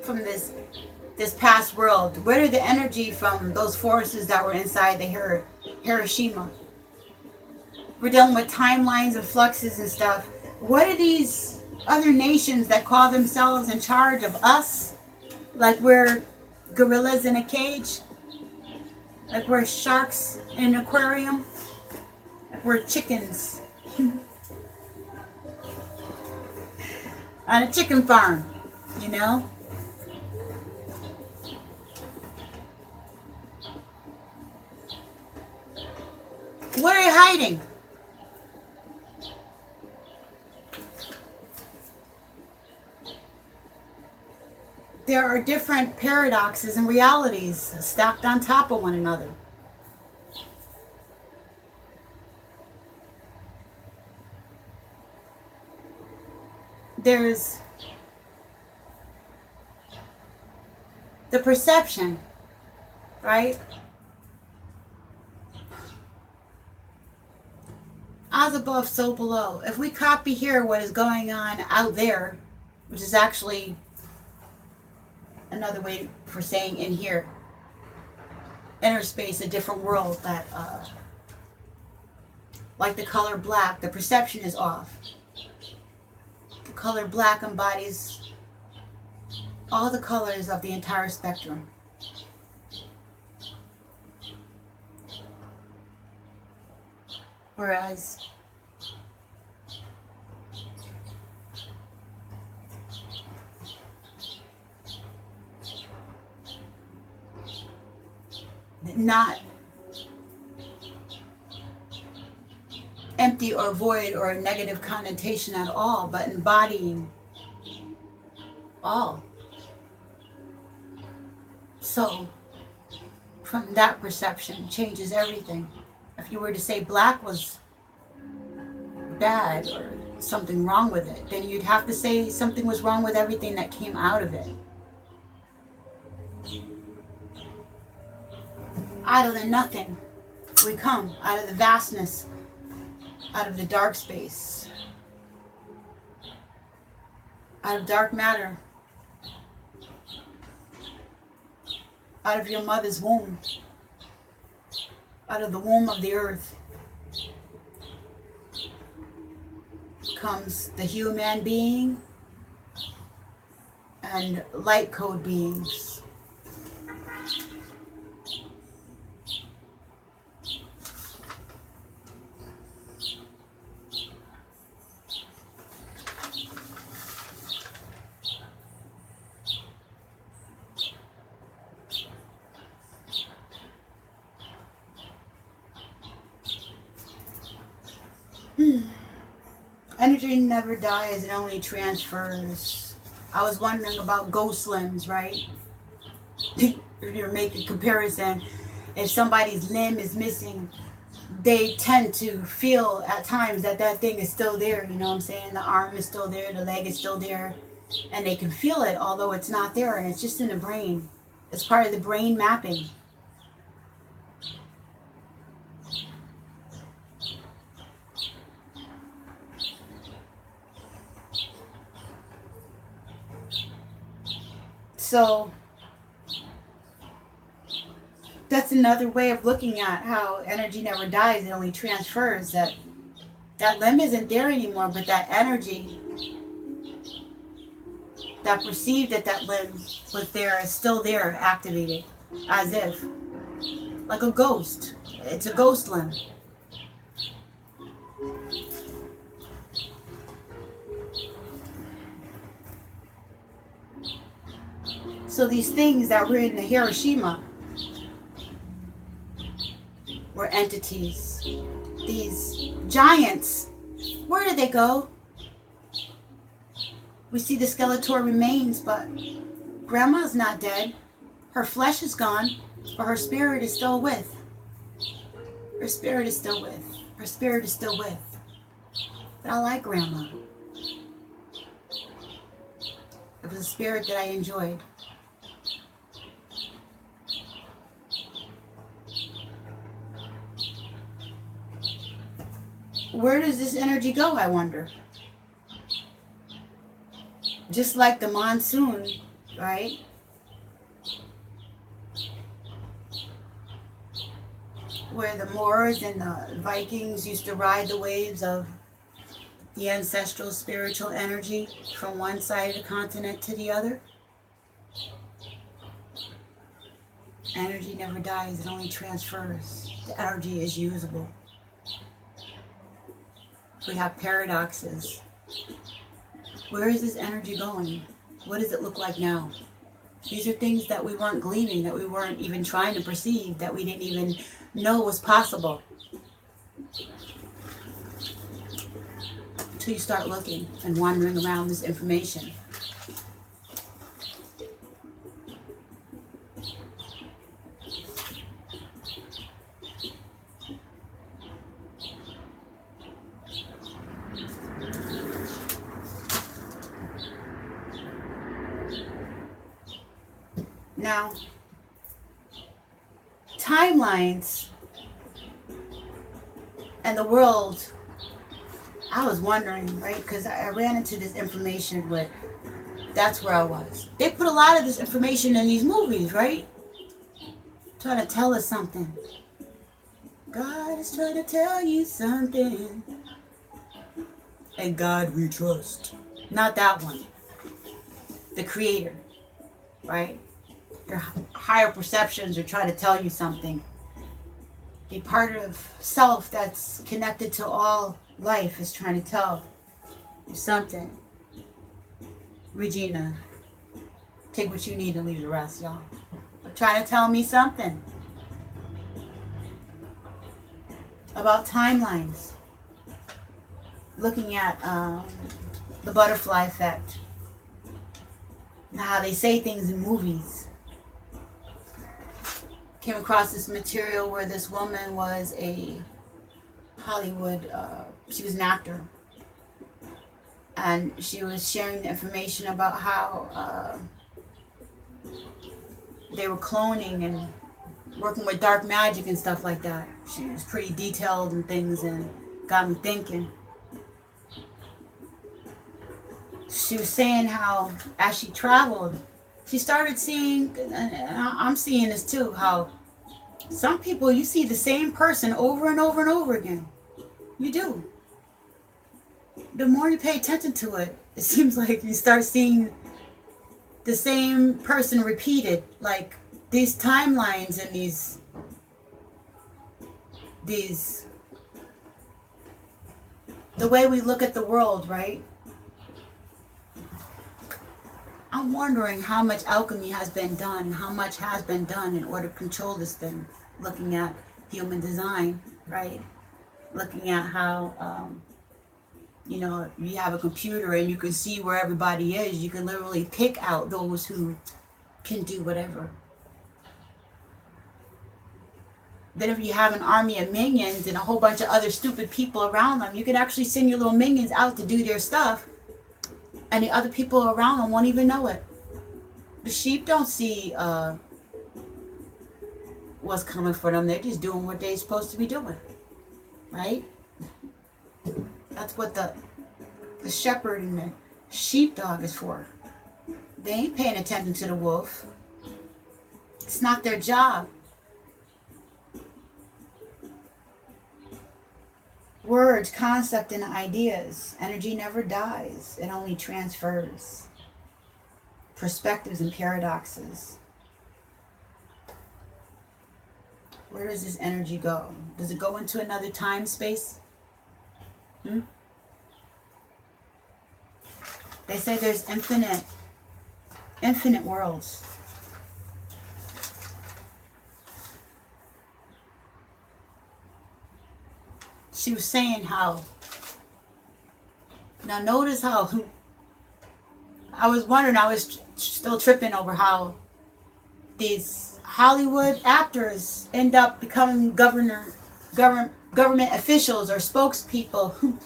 From this past world. Where did the energy from those forces that were inside the Hiroshima? We're dealing with timelines and fluxes and stuff. What are these other nations that call themselves in charge of us? Like we're gorillas in a cage? Like we're sharks in an aquarium? Like we're chickens on a chicken farm, you know? What are you hiding? There are different paradoxes and realities stacked on top of one another. There's the perception, right? As above, so below. If we copy here what is going on out there, which is actually another way for saying in here, inner space, a different world, that like the color black, the perception is off. The color black embodies all the colors of the entire spectrum. Whereas not empty or void or a negative connotation at all, but embodying all. So from that perception changes everything. If you were to say black was bad or something wrong with it, then you'd have to say something was wrong with everything that came out of it. Out of the nothing, we come. Out of the vastness, out of the dark space, out of dark matter, out of your mother's womb, out of the womb of the earth, comes the human being and light code beings. Energy never dies, it only transfers. I was wondering about ghost limbs, right? If you're making a comparison, if somebody's limb is missing, they tend to feel at times that that thing is still there, you know what I'm saying? The arm is still there, the leg is still there, and they can feel it, although it's not there, and it's just in the brain. It's part of the brain mapping. So that's another way of looking at how energy never dies, it only transfers. That limb isn't there anymore, but that energy that perceived that limb was there is still there, activated, as if, like a ghost. It's a ghost limb. So these things that were in the Hiroshima were entities. These giants, where did they go? We see the Skeletor remains, but Grandma's not dead. Her flesh is gone, but her spirit is still with. Her spirit is still with. Her spirit is still with. But I like Grandma. It was a spirit that I enjoyed. Where does this energy go, I wonder? Just like the monsoon, right? Where the Moors and the Vikings used to ride the waves of the ancestral spiritual energy from one side of the continent to the other. Energy never dies, it only transfers. The energy is usable. We have paradoxes. Where is this energy going? What does it look like now? These are things that we weren't gleaning, that we weren't even trying to perceive, that we didn't even know was possible. Until you start looking and wandering around this information. Now, timelines and the world, I was wondering, right? Because I ran into this information with, that's where I was. They put a lot of this information in these movies, right? Trying to tell us something. God is trying to tell you something. And God we trust. Not that one. The Creator, right? Your higher perceptions are trying to tell you something. A part of self that's connected to all life is trying to tell you something. Regina, take what you need and leave the rest, y'all. They're trying to tell me something about timelines. Looking at the butterfly effect. And how they say things in movies. Came across this material where this woman was a Hollywood, she was an actor. And she was sharing the information about how they were cloning and working with dark magic and stuff like that. She was pretty detailed and things, and got me thinking. She was saying how as she traveled, she started seeing, and I'm seeing this too, how some people, you see the same person over and over and over again. You do. The more you pay attention to it, it seems like you start seeing the same person repeated. Like these timelines and these the way we look at the world, right? I'm wondering how much alchemy has been done, how much has been done in order to control this thing. Looking at human design, right? Looking at how, you have a computer and you can see where everybody is. You can literally pick out those who can do whatever. Then if you have an army of minions and a whole bunch of other stupid people around them, you can actually send your little minions out to do their stuff. And the other people around them won't even know it. The sheep don't see what's coming for them. They're just doing what they're supposed to be doing. Right? That's what the shepherd and the sheepdog is for. They ain't paying attention to the wolf. It's not their job. Words, concept, and ideas. Energy never dies. It only transfers. Perspectives and paradoxes. Where does this energy go? Does it go into another time space? They say there's infinite worlds. She was saying how, now notice how, I was wondering, I was still tripping over how these Hollywood actors end up becoming government officials or spokespeople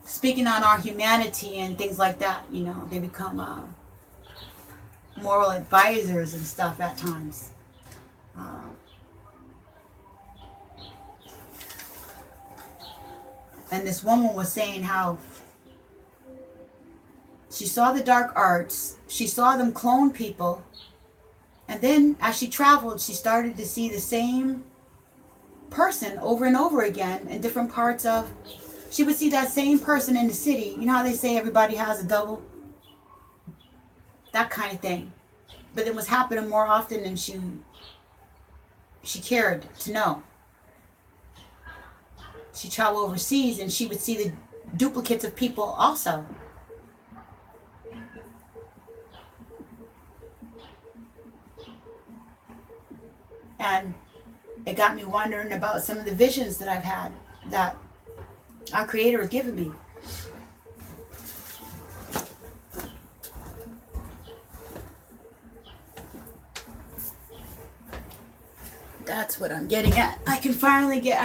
speaking on our humanity and things like that. They become moral advisors and stuff at times. And this woman was saying how she saw the dark arts, she saw them clone people, and then as she traveled, she started to see the same person over and over again in different parts of, she would see that same person in the city. You know how they say everybody has a double? That kind of thing. But it was happening more often than she cared to know. She traveled overseas and she would see the duplicates of people also. And it got me wondering about some of the visions that I've had that our Creator has given me. That's what I'm getting at. I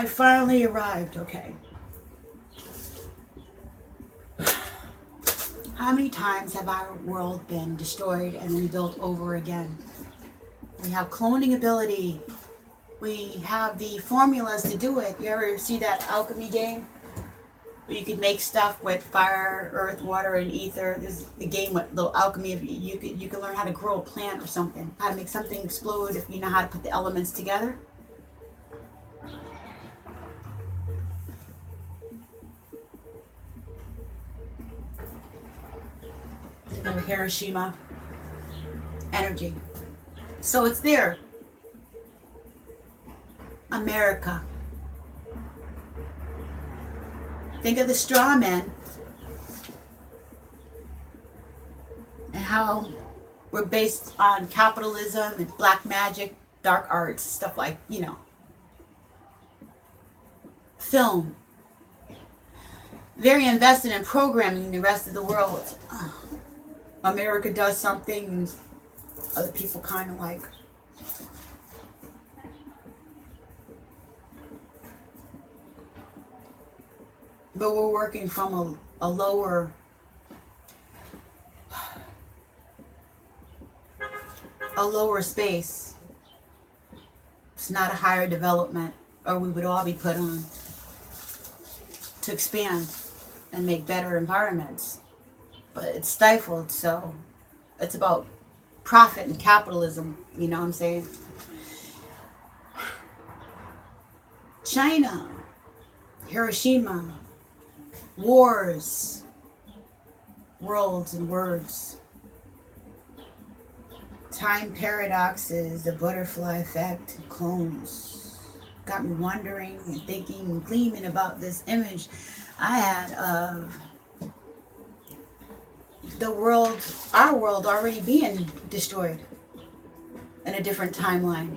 finally arrived, okay. How many times have our world been destroyed and rebuilt over again? We have cloning ability. We have the formulas to do it. You ever see that alchemy game? Where you could make stuff with fire, earth, water, and ether. There's a game with little alchemy. You can learn how to grow a plant or something. How to make something explode if you know how to put the elements together. Remember Hiroshima? Energy. So it's there. America. Think of the straw man and how we're based on capitalism and black magic, dark arts, stuff like, film. Very invested in programming the rest of the world. America does something and other people kind of like. But we're working from a lower, space. It's not a higher development, or we would all be put on to expand and make better environments. But it's stifled, so it's about profit and capitalism, you know what I'm saying? China, Hiroshima, wars, worlds and words, time paradoxes, the butterfly effect, clones. Got me wondering and thinking and gleaming about this image I had of the world, our world already being destroyed in a different timeline.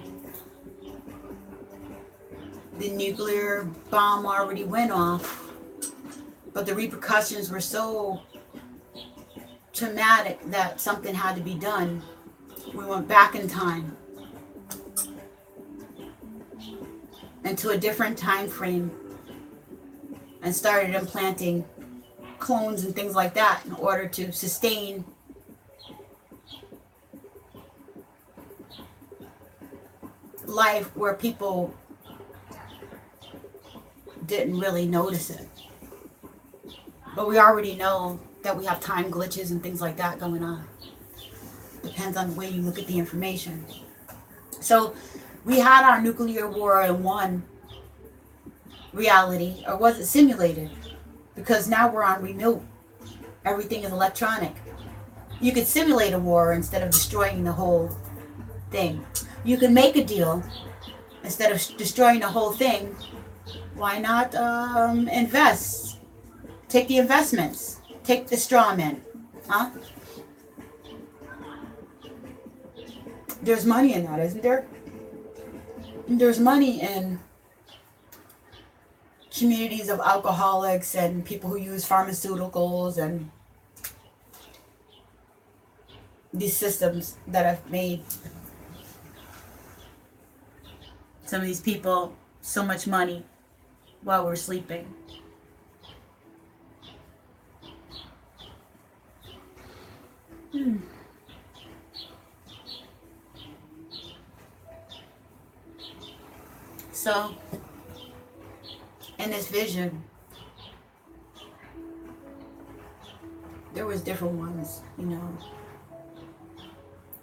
The nuclear bomb already went off, but the repercussions were so traumatic that something had to be done. We went back in time into a different time frame and started implanting clones and things like that in order to sustain life where people didn't really notice it. But we already know that we have time glitches and things like that going on. Depends on the way you look at the information. So we had our nuclear war in one reality, or was it simulated? Because now we're on remote. Everything is electronic. You could simulate a war instead of destroying the whole thing. You can make a deal instead of destroying the whole thing. Why not invest? Take the investments. Take the straw men. Huh? There's money in that, isn't there? There's money in communities of alcoholics and people who use pharmaceuticals and these systems that have made some of these people so much money while we're sleeping. So, in this vision, there was different ones, you know.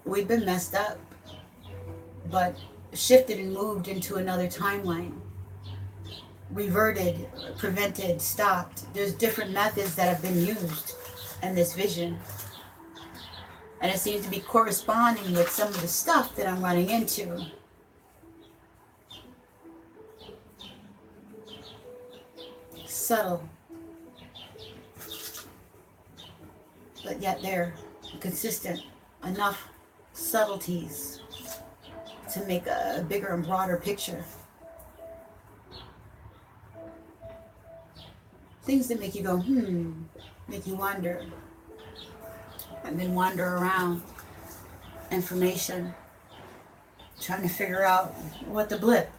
We've been messed up, but shifted and moved into another timeline. Reverted, prevented, stopped. There's different methods that have been used in this vision. And it seems to be corresponding with some of the stuff that I'm running into. Subtle. But yet they're consistent. Enough subtleties to make a bigger and broader picture. Things that make you go, make you wonder. And then wander around information, trying to figure out what the blip.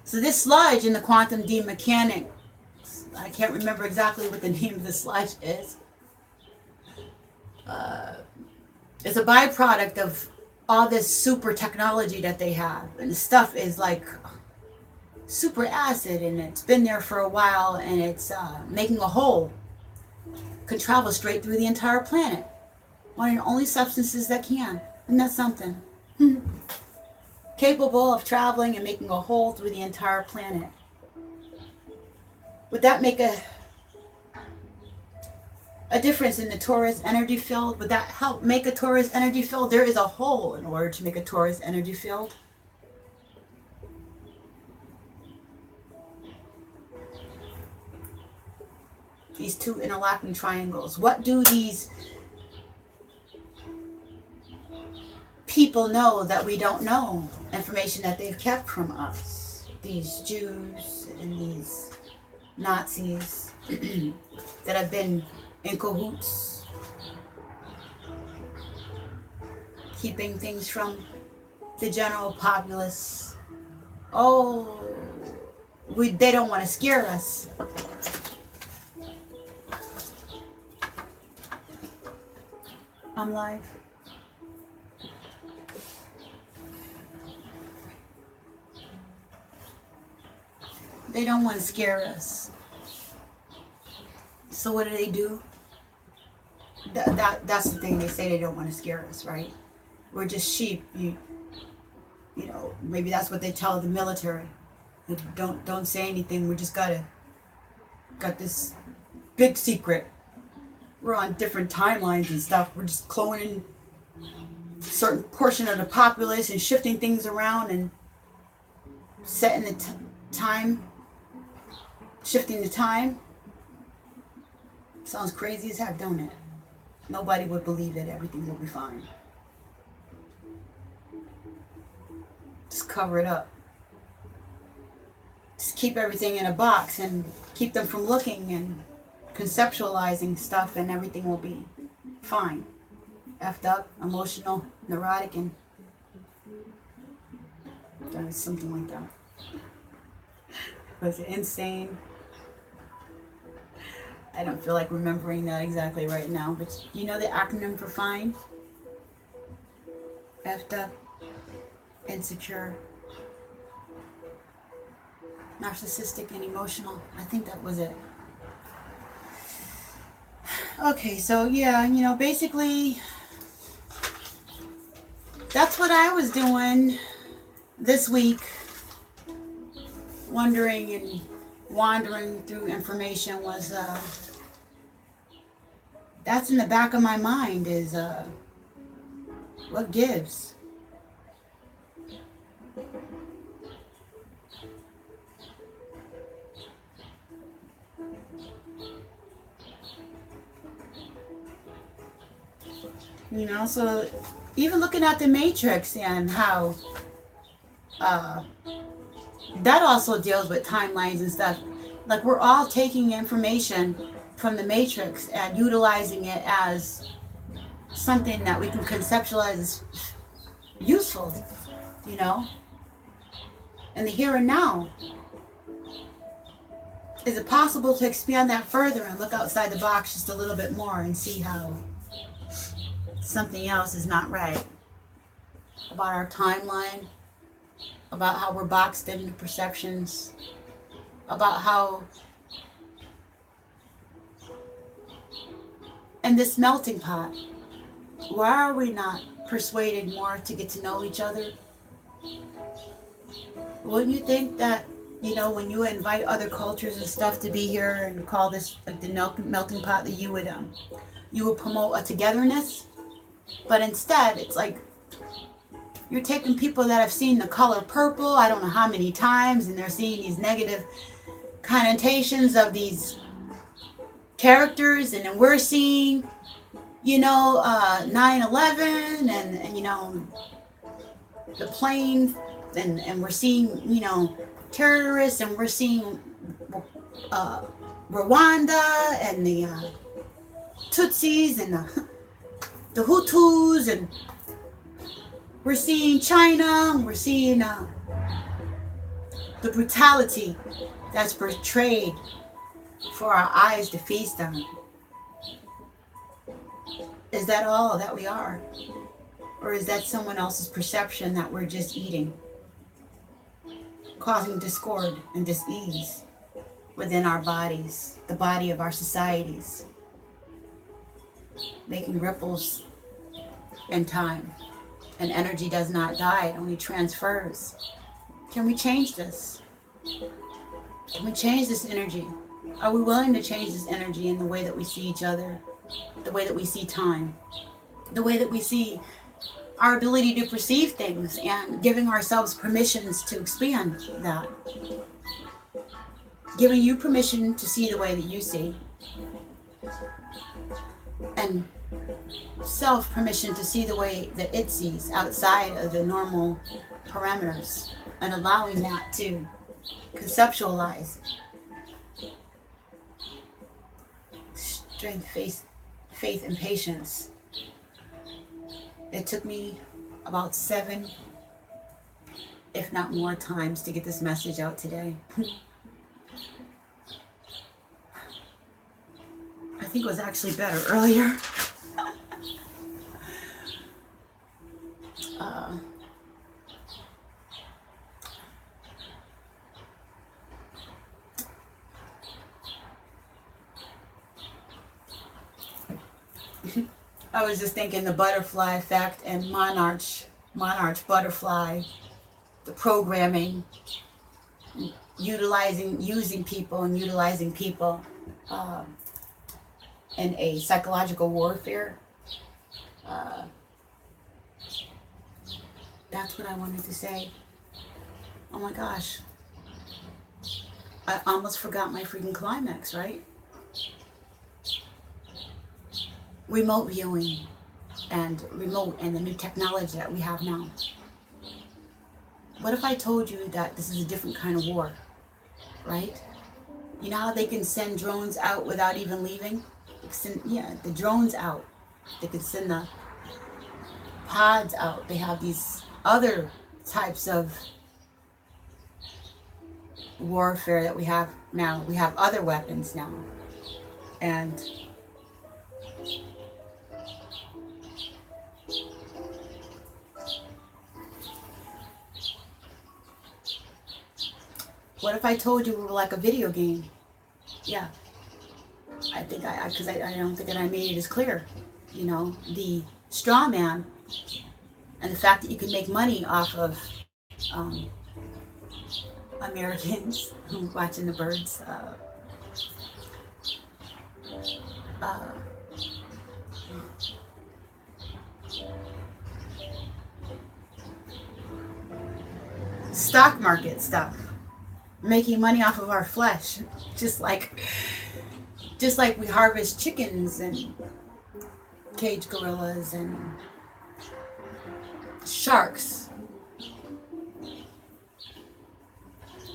So this sludge in the quantum D mechanics, I can't remember exactly what the name of the sludge is. It's a byproduct of all this super technology that they have. And the stuff is like super acid, and it's been there for a while, and it's making a hole. Could travel straight through the entire planet. One of the only substances that can. Isn't that something? Capable of traveling and making a hole through the entire planet. Would that make a difference in the torus energy field? Would that help make a torus energy field? There is a hole in order to make a torus energy field. These two interlocking triangles. What do these people know that we don't know? Information that they've kept from us. These Jews and these Nazis that have been in cahoots, keeping things from the general populace. Oh, They don't want to scare us. I'm live. They don't want to scare us. So what do? That's the thing. They say they don't want to scare us, right? We're just sheep. You know, maybe that's what they tell the military. Don't say anything. We just got this big secret. We're on different timelines and stuff. We're just cloning a certain portion of the populace and shifting things around and setting the time, shifting the time. Sounds crazy as heck, don't it? Nobody would believe it. Everything will be fine. Just cover it up. Just keep everything in a box and keep them from looking and conceptualizing stuff, and everything will be fine. Effed up, emotional, neurotic, and something like that. Was it insane? I don't feel like remembering that exactly right now, but you know the acronym for FINE? Effed up, insecure, narcissistic, and emotional. I think that was it. Okay, so yeah, you know, basically that's what I was doing this week, wondering and wandering through information. Was that's in the back of my mind, is what gives. You know, so even looking at the Matrix and how that also deals with timelines and stuff. Like, we're all taking information from the Matrix and utilizing it as something that we can conceptualize as useful, you know, in the here and now. Is it possible to expand that further and look outside the box just a little bit more and see how something else is not right about our timeline, about how we're boxed into perceptions, about how in this melting pot, why are we not persuaded more to get to know each other? Wouldn't you think that, you know, when you invite other cultures and stuff to be here and call this like the melting pot, that you would promote a togetherness? But instead, it's like you're taking people that have seen the color purple, I don't know how many times, and they're seeing these negative connotations of these characters, and then we're seeing, you know, 9/11 and you know, the plane, and we're seeing, you know, terrorists, and we're seeing Rwanda and the Tutsis and the Hutus, and we're seeing China, and we're seeing the brutality that's portrayed for our eyes to feast on. Is that all that we are? Or is that someone else's perception that we're just eating, causing discord and dis-ease within our bodies, the body of our societies, making ripples in time? And energy does not die, it only transfers. Can we change this? Can we change this energy? Are we willing to change this energy in the way that we see each other, the way that we see time, the way that we see our ability to perceive things, and giving ourselves permissions to expand that? Giving you permission to see the way that you see, and self permission to see the way that it sees outside of the normal parameters, and allowing that to conceptualize. Strength, faith, and patience. It took me about 7, if not more times, to get this message out today. think it was actually better earlier. I was just thinking the butterfly effect and monarch butterfly, the programming, using people and utilizing people in a psychological warfare. That's what I wanted to say. Oh my gosh. I almost forgot my freaking climax, right? Remote viewing and the new technology that we have now. What if I told you that this is a different kind of war, right? You know how they can send drones out without even leaving? The drones out. They could send the pods out. They have these other types of warfare that we have now. We have other weapons now. And what if I told you we were like a video game? Yeah. I think because I don't think that I made it as clear. You know, the straw man and the fact that you can make money off of Americans watching the birds. Stock market stuff. Making money off of our flesh. Just like we harvest chickens and cage gorillas and sharks.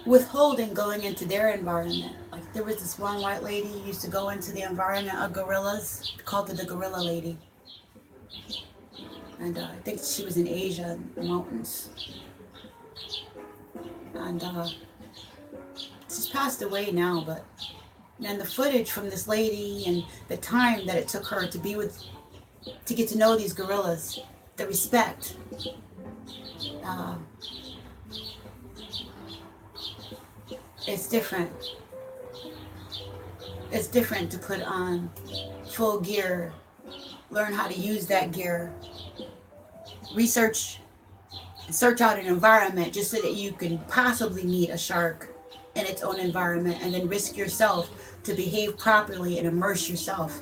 Withholding going into their environment. Like there was this one white lady who used to go into the environment of gorillas, called her the gorilla lady. And I think she was in Asia, in the mountains. And she's passed away now, but and the footage from this lady and the time that it took her to get to know these gorillas, the respect. It's different. It's different to put on full gear, learn how to use that gear, search out an environment just so that you can possibly meet a shark in its own environment, and then risk yourself to behave properly and immerse yourself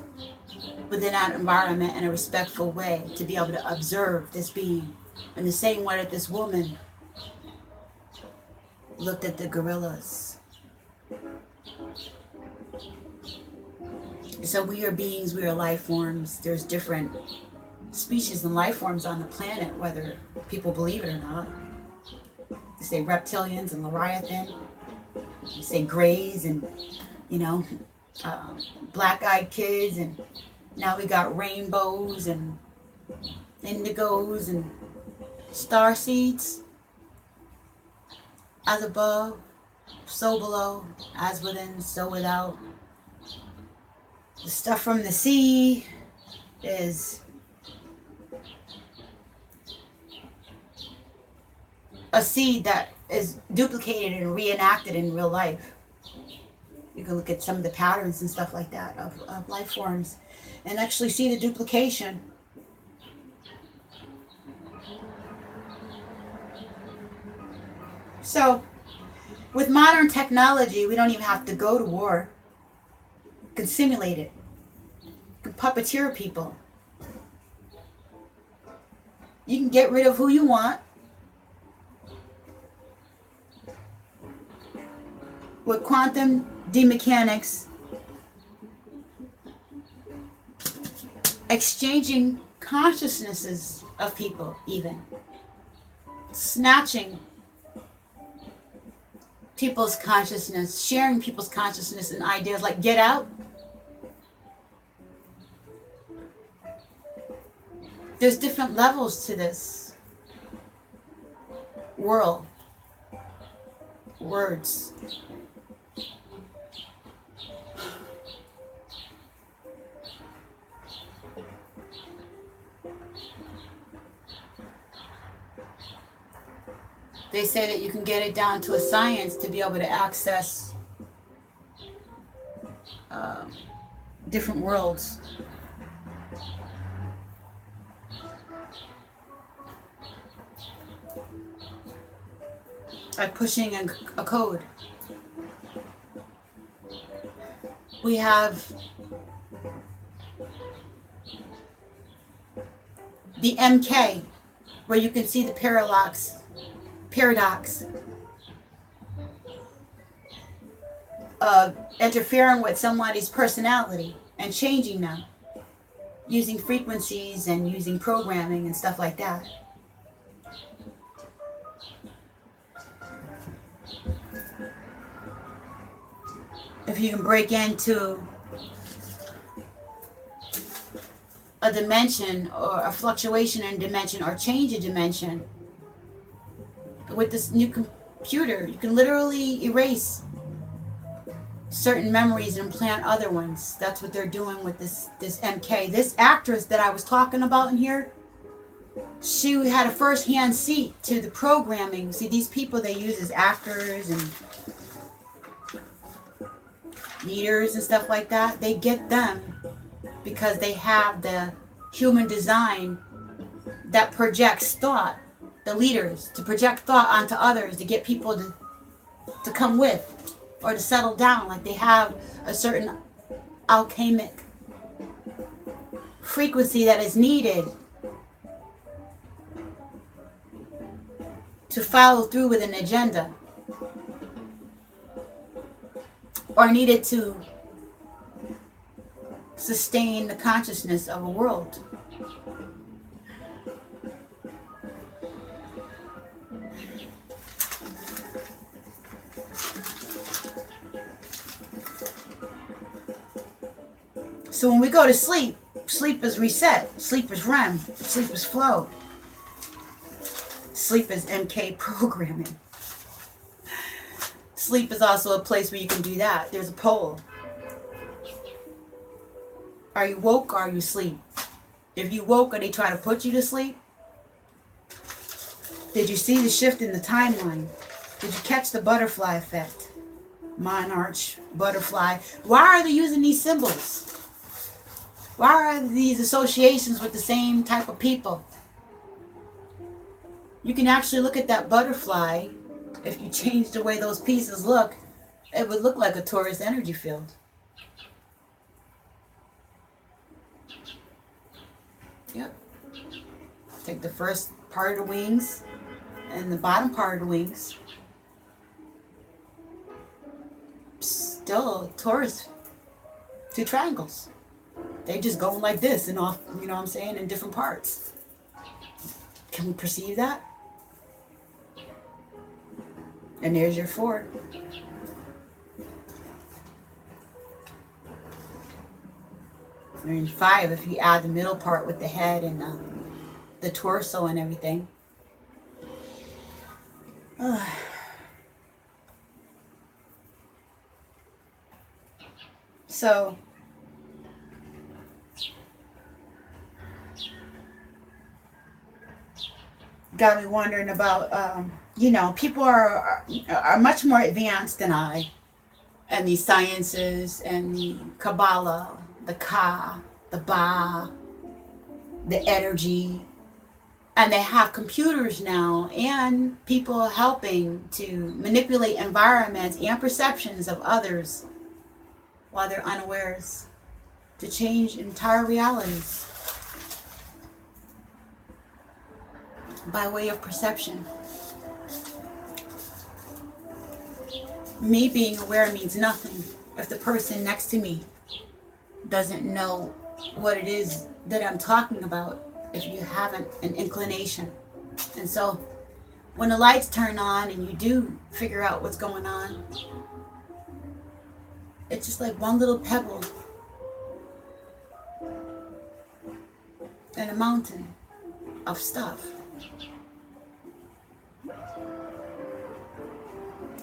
within that environment in a respectful way, to be able to observe this being in the same way that this woman looked at the gorillas. So we are beings, we are life forms. There's different species and life forms on the planet, whether people believe it or not. They say reptilians and Leviathan. They say grays and, black-eyed kids, and now we got rainbows and indigos and star seeds. As above, so below, as within, so without. The stuff from the sea is a seed that is duplicated and reenacted in real life. You can look at some of the patterns and stuff like that of life forms and actually see the duplication. So, with modern technology, we don't even have to go to war. You can simulate it. You can puppeteer people. You can get rid of who you want. With quantum demechanics, exchanging consciousnesses of people, even snatching people's consciousness, sharing people's consciousness and ideas like Get Out. There's different levels to this world. Words. They say that you can get it down to a science to be able to access different worlds. By pushing a code. We have the MK, where you can see the paradox of interfering with somebody's personality and changing them using frequencies and using programming and stuff like that. If you can break into a dimension or a fluctuation in dimension or change a dimension with this new computer, you can literally erase certain memories and implant other ones. That's what they're doing with this MK. This actress that I was talking about in here, she had a first-hand seat to the programming. See, these people they use as actors and leaders and stuff like that, they get them because they have the human design that projects thought, the leaders, to project thought onto others, to get people to come with or to settle down. Like they have a certain alchemic frequency that is needed to follow through with an agenda, or needed to sustain the consciousness of a world. So when we go to sleep, sleep is reset, sleep is REM, sleep is flow, sleep is MK programming. Sleep is also a place where you can do that. There's a poll. Are you woke or are you asleep? If you woke and they try to put you to sleep, did you see the shift in the timeline? Did you catch the butterfly effect? Monarch, butterfly. Why are they using these symbols? Why are these associations with the same type of people? You can actually look at that butterfly. If you change the way those pieces look, it would look like a Taurus energy field. Yep. Take the first part of the wings and the bottom part of the wings. Still Taurus. Two triangles. They just go like this and off, you know what I'm saying, in different parts. Can we perceive that? And there's your 4. And 5 if you add the middle part with the head and the torso and everything. So got me wondering about people are much more advanced than I, and these sciences and the Kabbalah, the Ka, the Ba, the energy, and they have computers now and people helping to manipulate environments and perceptions of others while they're unawares to change entire realities by way of perception. Me being aware means nothing if the person next to me doesn't know what it is that I'm talking about, if you haven't an inclination. And so when the lights turn on and you do figure out what's going on, it's just like one little pebble in a mountain of stuff.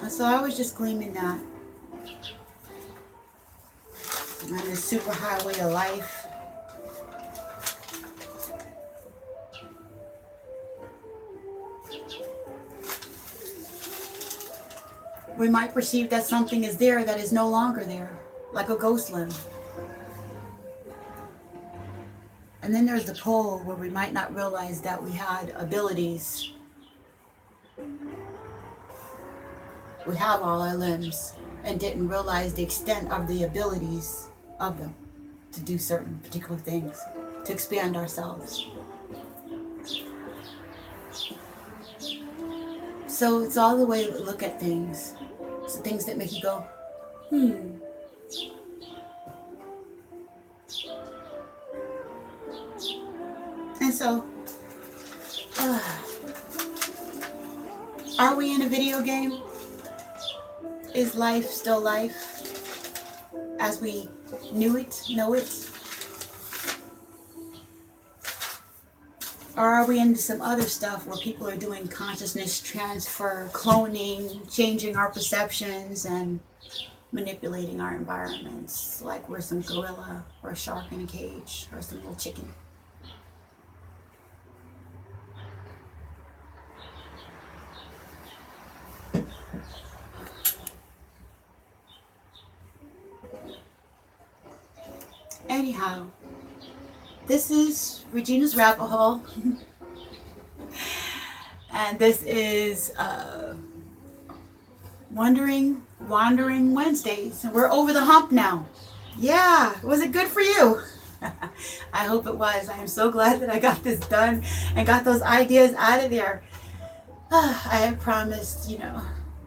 And so I was just gleaming that on this super highway of life. We might perceive that something is there that is no longer there, like a ghost limb. And then there's the pole where we might not realize that we had abilities. We have all our limbs and didn't realize the extent of the abilities of them to do certain particular things, to expand ourselves. So it's all the way we look at things. It's the things that make you go, And so, are we in a video game? Is life still life as we knew it, know it? Or are we into some other stuff where people are doing consciousness transfer, cloning, changing our perceptions, and manipulating our environments, like we're some gorilla or a shark in a cage or some little chicken? Anyhow, this is Regina's Rabbit Hole, and this is Wandering Wednesdays, and we're over the hump now. Yeah, was it good for you? I hope it was. I am so glad that I got this done and got those ideas out of there. I had promised,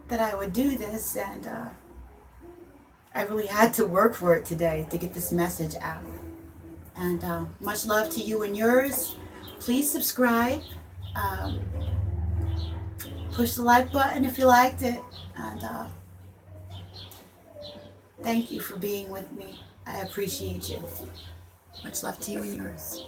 that I would do this, and I really had to work for it today to get this message out. And much love to you and yours. Please subscribe. Push the like button if you liked it. And thank you for being with me. I appreciate you. Much love to you and yours.